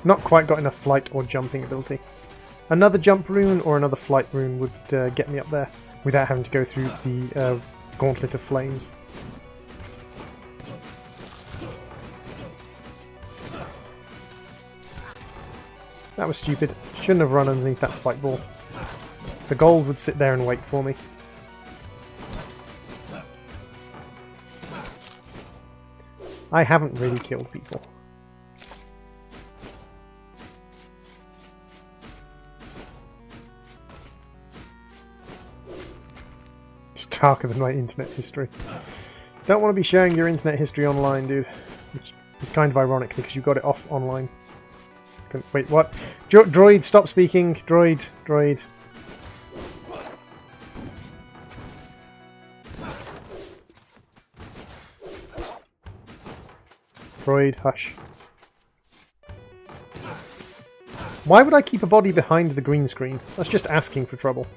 Not quite got enough flight or jumping ability. Another jump rune or another flight rune would get me up there without having to go through the gauntlet of flames. That was stupid. Shouldn't have run underneath that spike ball. The gold would sit there and wait for me. I haven't really killed people. Darker than my internet history. Don't want to be sharing your internet history online, dude. Which is kind of ironic because you got it off online. Wait, what? Droid, stop speaking. Droid, droid. Droid, hush. Why would I keep a body behind the green screen? That's just asking for trouble.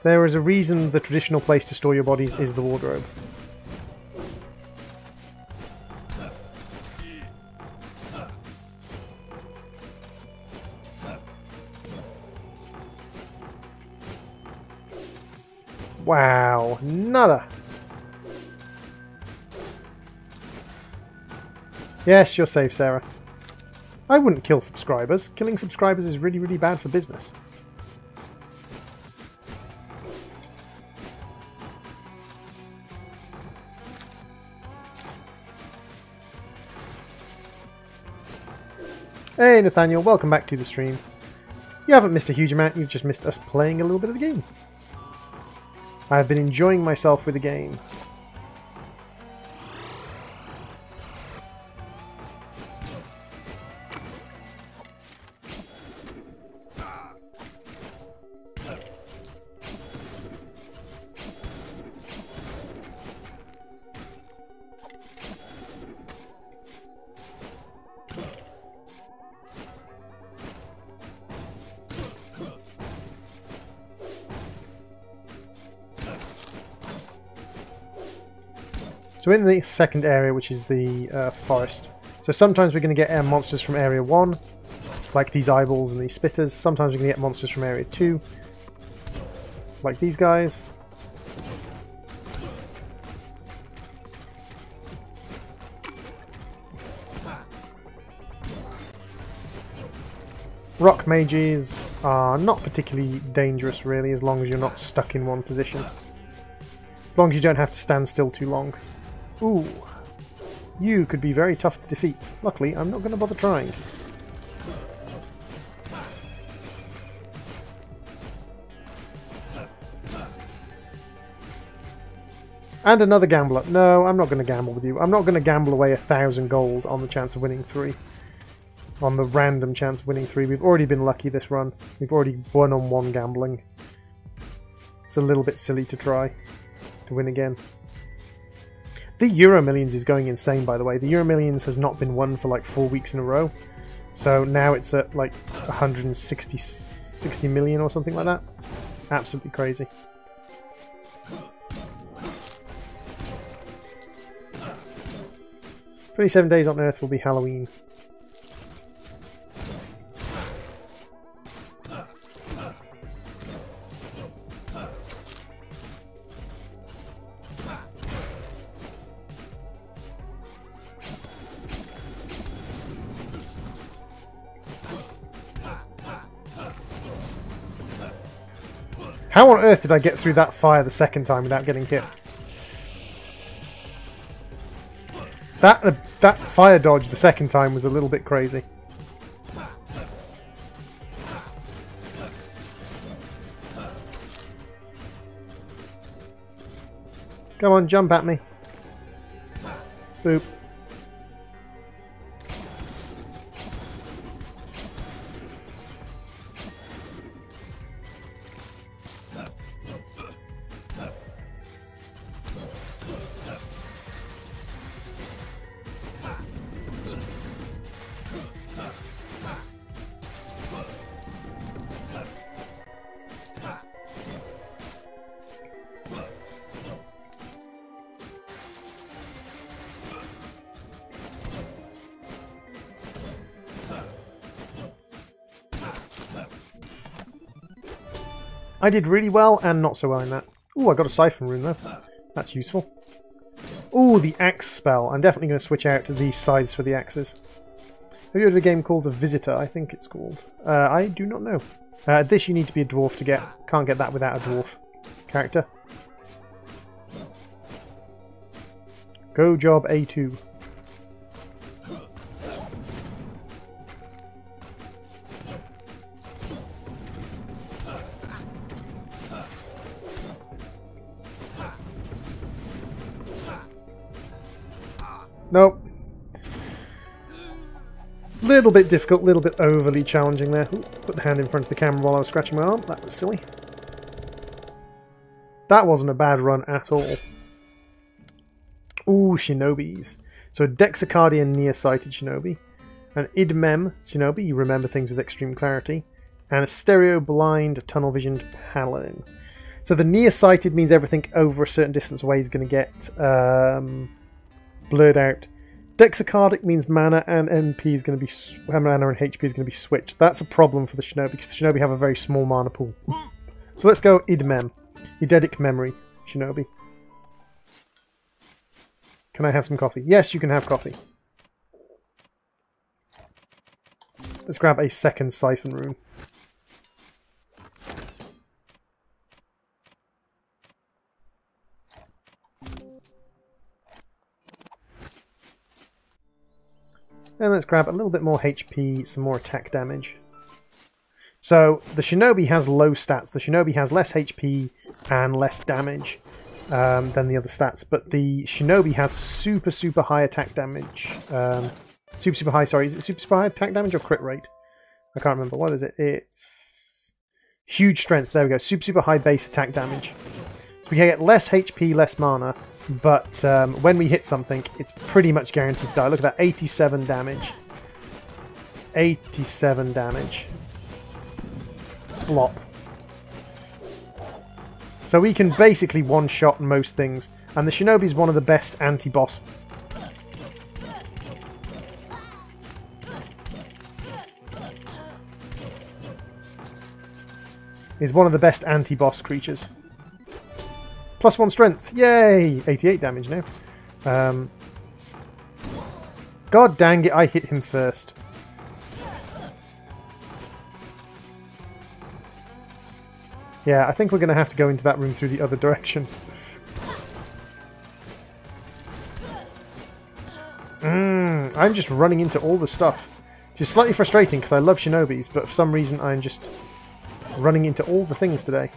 There is a reason the traditional place to store your bodies is the wardrobe. Wow, nada. Yes, you're safe, Sarah. I wouldn't kill subscribers. Killing subscribers is really, really bad for business. Hey Nathaniel, welcome back to the stream. You haven't missed a huge amount, you've just missed us playing a little bit of the game. I have been enjoying myself with the game. So in the second area, which is the forest, so sometimes we're going to get monsters from area 1, like these eyeballs and these spitters. Sometimes we're going to get monsters from area 2, like these guys. Rock mages are not particularly dangerous really, as long as you're not stuck in one position. As long as you don't have to stand still too long. Ooh. You could be very tough to defeat. Luckily, I'm not going to bother trying. And another gambler. No, I'm not going to gamble with you. I'm not going to gamble away 1,000 gold on the chance of winning 3. On the random chance of winning 3. We've already been lucky this run. We've already won on 1 gambling. It's a little bit silly to try to win again. The Euro Millions is going insane, by the way. The Euro Millions has not been won for like 4 weeks in a row. So now it's at like 60 million or something like that. Absolutely crazy. "27 days on Earth will be Halloween." How on earth did I get through that fire the second time without getting hit? That fire dodge the second time was a little bit crazy. Come on, jump at me. Boop. I did really well and not so well in that. Ooh, I got a Siphon rune though. That's useful. Ooh, the axe spell. I'm definitely going to switch out to these sides for the axes. Have you heard of a game called The Visitor? I think it's called. I do not know. This you need to be a dwarf to get. Can't get that without a dwarf character. Go job A2. Nope. Little bit difficult, little bit overly challenging there. Ooh, put the hand in front of the camera while I was scratching my arm. That was silly. That wasn't a bad run at all. Ooh, shinobis. So a Dexicardian nearsighted shinobi. An idmem shinobi, you remember things with extreme clarity. And a stereo blind tunnel visioned paladin. So the nearsighted means everything over a certain distance away is going to get blurred out. Dexicardic means mana and MP is going to be mana and HP is going to be switched. That's a problem for the shinobi because the shinobi have a very small mana pool. So let's go idmem, Eidetic memory shinobi. Can I have some coffee? Yes, you can have coffee. Let's grab a second Siphon rune. And let's grab a little bit more HP, some more attack damage. So the shinobi has low stats. The shinobi has less HP and less damage than the other stats. But the shinobi has super high attack damage. Super high, sorry. Is it super high attack damage or crit rate? I can't remember. What is it? It's huge strength. There we go. Super high base attack damage. So we can get less HP, less mana. But when we hit something, it's pretty much guaranteed to die. Look at that, 87 damage. 87 damage. Blop. So we can basically one-shot most things. And the shinobi is one of the best anti-boss. Is one of the best anti-boss creatures. +1 strength. Yay! 88 damage now. God dang it, I hit him first. Yeah, I think we're going to have to go into that room through the other direction. I'm just running into all the stuff. Which is slightly frustrating because I love shinobis, but for some reason I'm just running into all the things today.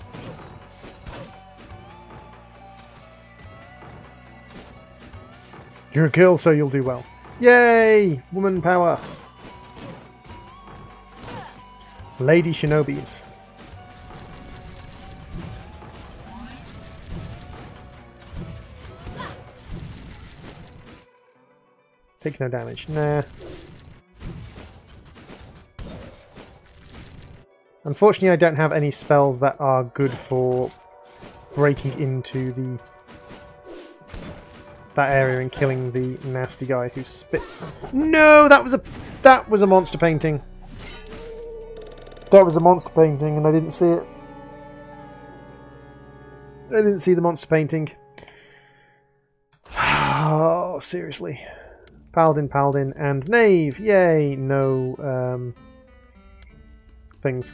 You're a girl, so you'll do well. Yay! Woman power! Lady shinobis. Take no damage. Nah. Unfortunately, I don't have any spells that are good for breaking into that area and killing the nasty guy who spits. No, that was a monster painting. That was a monster painting, and I didn't see it. I didn't see the monster painting. Oh, seriously. Paladin, and Knave! Yay! No, things.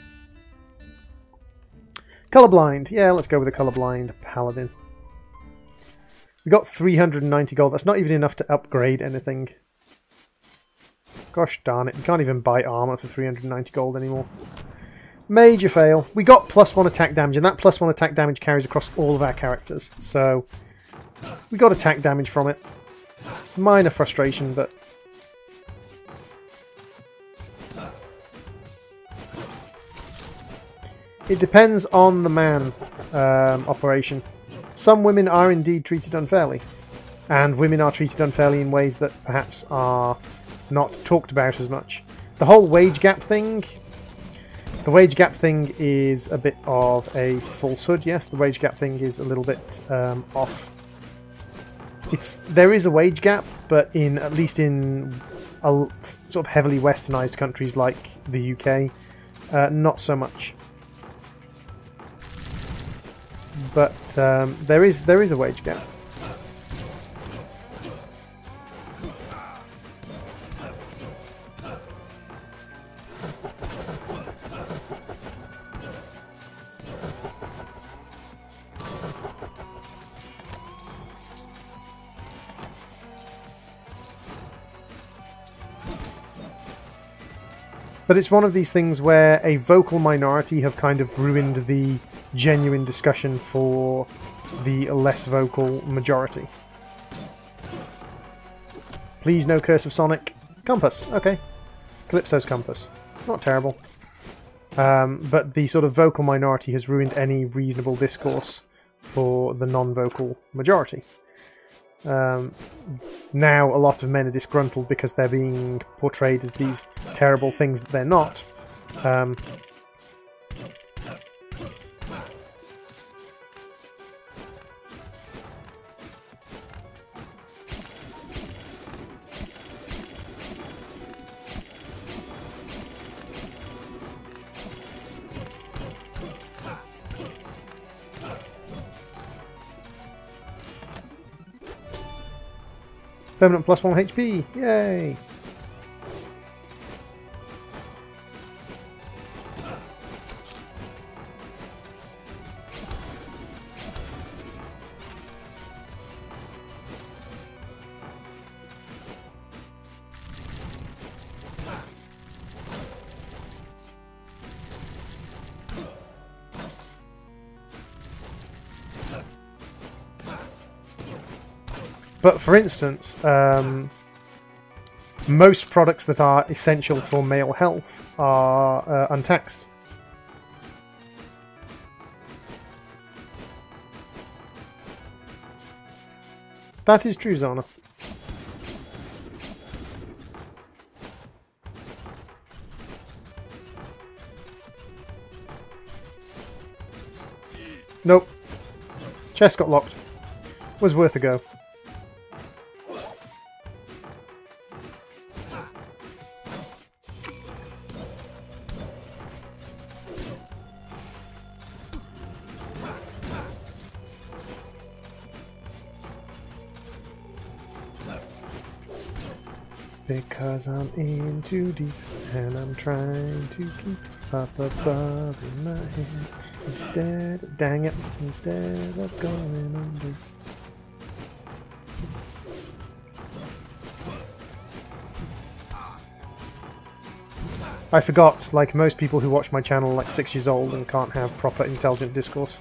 Colorblind! Yeah, let's go with a colorblind Paladin. We got 390 gold. That's not even enough to upgrade anything. Gosh darn it. You can't even buy armor for 390 gold anymore. Major fail. We got +1 attack damage, and that +1 attack damage carries across all of our characters. So, we got attack damage from it. Minor frustration, but... It depends on the man operation. Some women are indeed treated unfairly. And women are treated unfairly in ways that perhaps are not talked about as much. The whole wage gap thing... The wage gap thing is a bit of a falsehood, yes. The wage gap thing is a little bit off. There is a wage gap, but at least in sort of heavily westernized countries like the UK, not so much. But there is a wage gap. But it's one of these things where a vocal minority have kind of ruined the genuine discussion for the less vocal majority. Please no Curse of Sonic. Compass, okay. Calypso's compass. Not terrible. But the sort of vocal minority has ruined any reasonable discourse for the non-vocal majority. Now a lot of men are disgruntled because they're being portrayed as these terrible things that they're not. Permanent +1 HP! Yay! But for instance, most products that are essential for male health are untaxed. That is true, Zana. Nope. Chest got locked. Was worth a go. Because I'm in too deep and I'm trying to keep up above in my head. Instead, dang it, instead of going under. I forgot, like most people who watch my channel are like 6 years old and can't have proper intelligent discourse.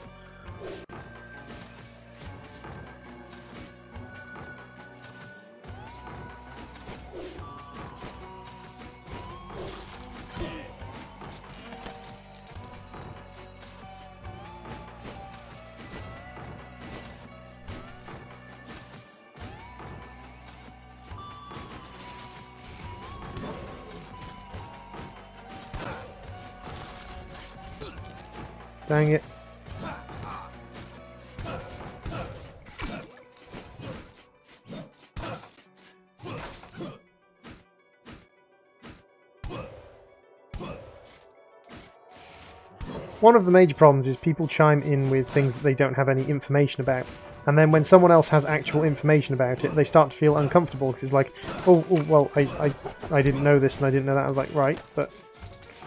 Dang it. One of the major problems is people chime in with things that they don't have any information about. And then when someone else has actual information about it, they start to feel uncomfortable because it's like, oh well, I didn't know this and I didn't know that. I was like, right, but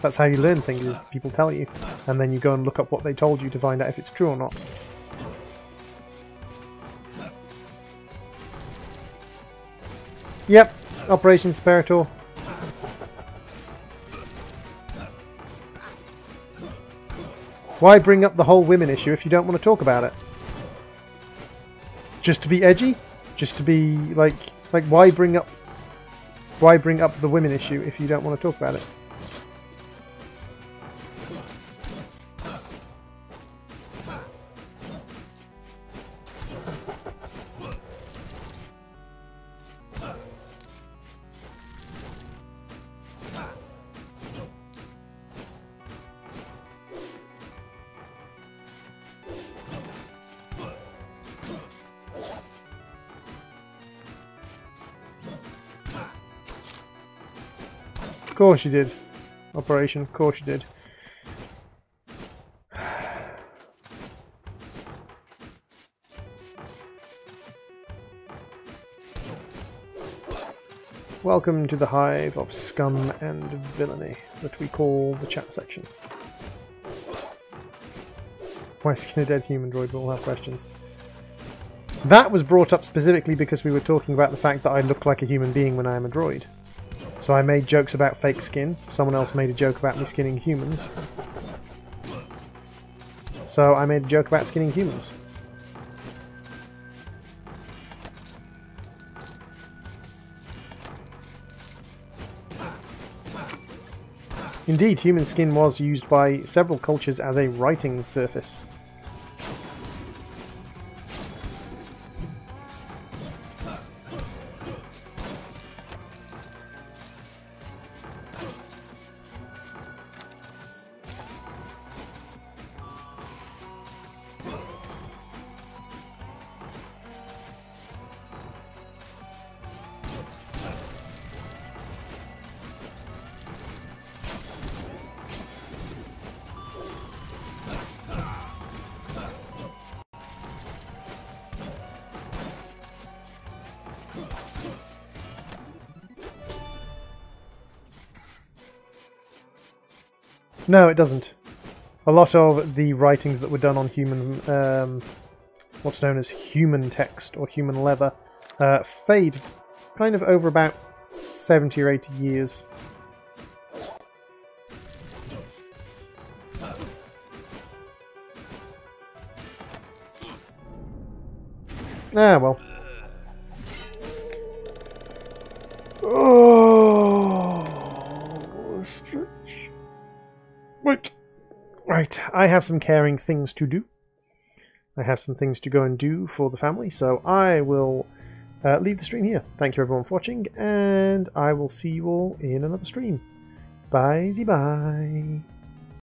that's how you learn things, is people tell you. And then you go and look up what they told you to find out if it's true or not. Yep, Operation Sperator. Why bring up the whole women issue if you don't want to talk about it? Just to be edgy? Just to be like why bring up the women issue if you don't want to talk about it? Of course you did. Operation, of course you did. Welcome to the hive of scum and villainy that we call the chat section. Why skin a dead human droid will have questions. That was brought up specifically because we were talking about the fact that I look like a human being when I am a droid. So I made jokes about fake skin. Someone else made a joke about me skinning humans. So I made a joke about skinning humans. Indeed, human skin was used by several cultures as a writing surface. No, it doesn't. A lot of the writings that were done on human, what's known as human text or human leather, fade kind of over about 70 or 80 years. Ah, well. Oh, stretch. Right, I have some caring things to do. I have some things to go and do for the family, so I will leave the stream here. Thank you everyone for watching, and I will see you all in another stream. Bye-bye.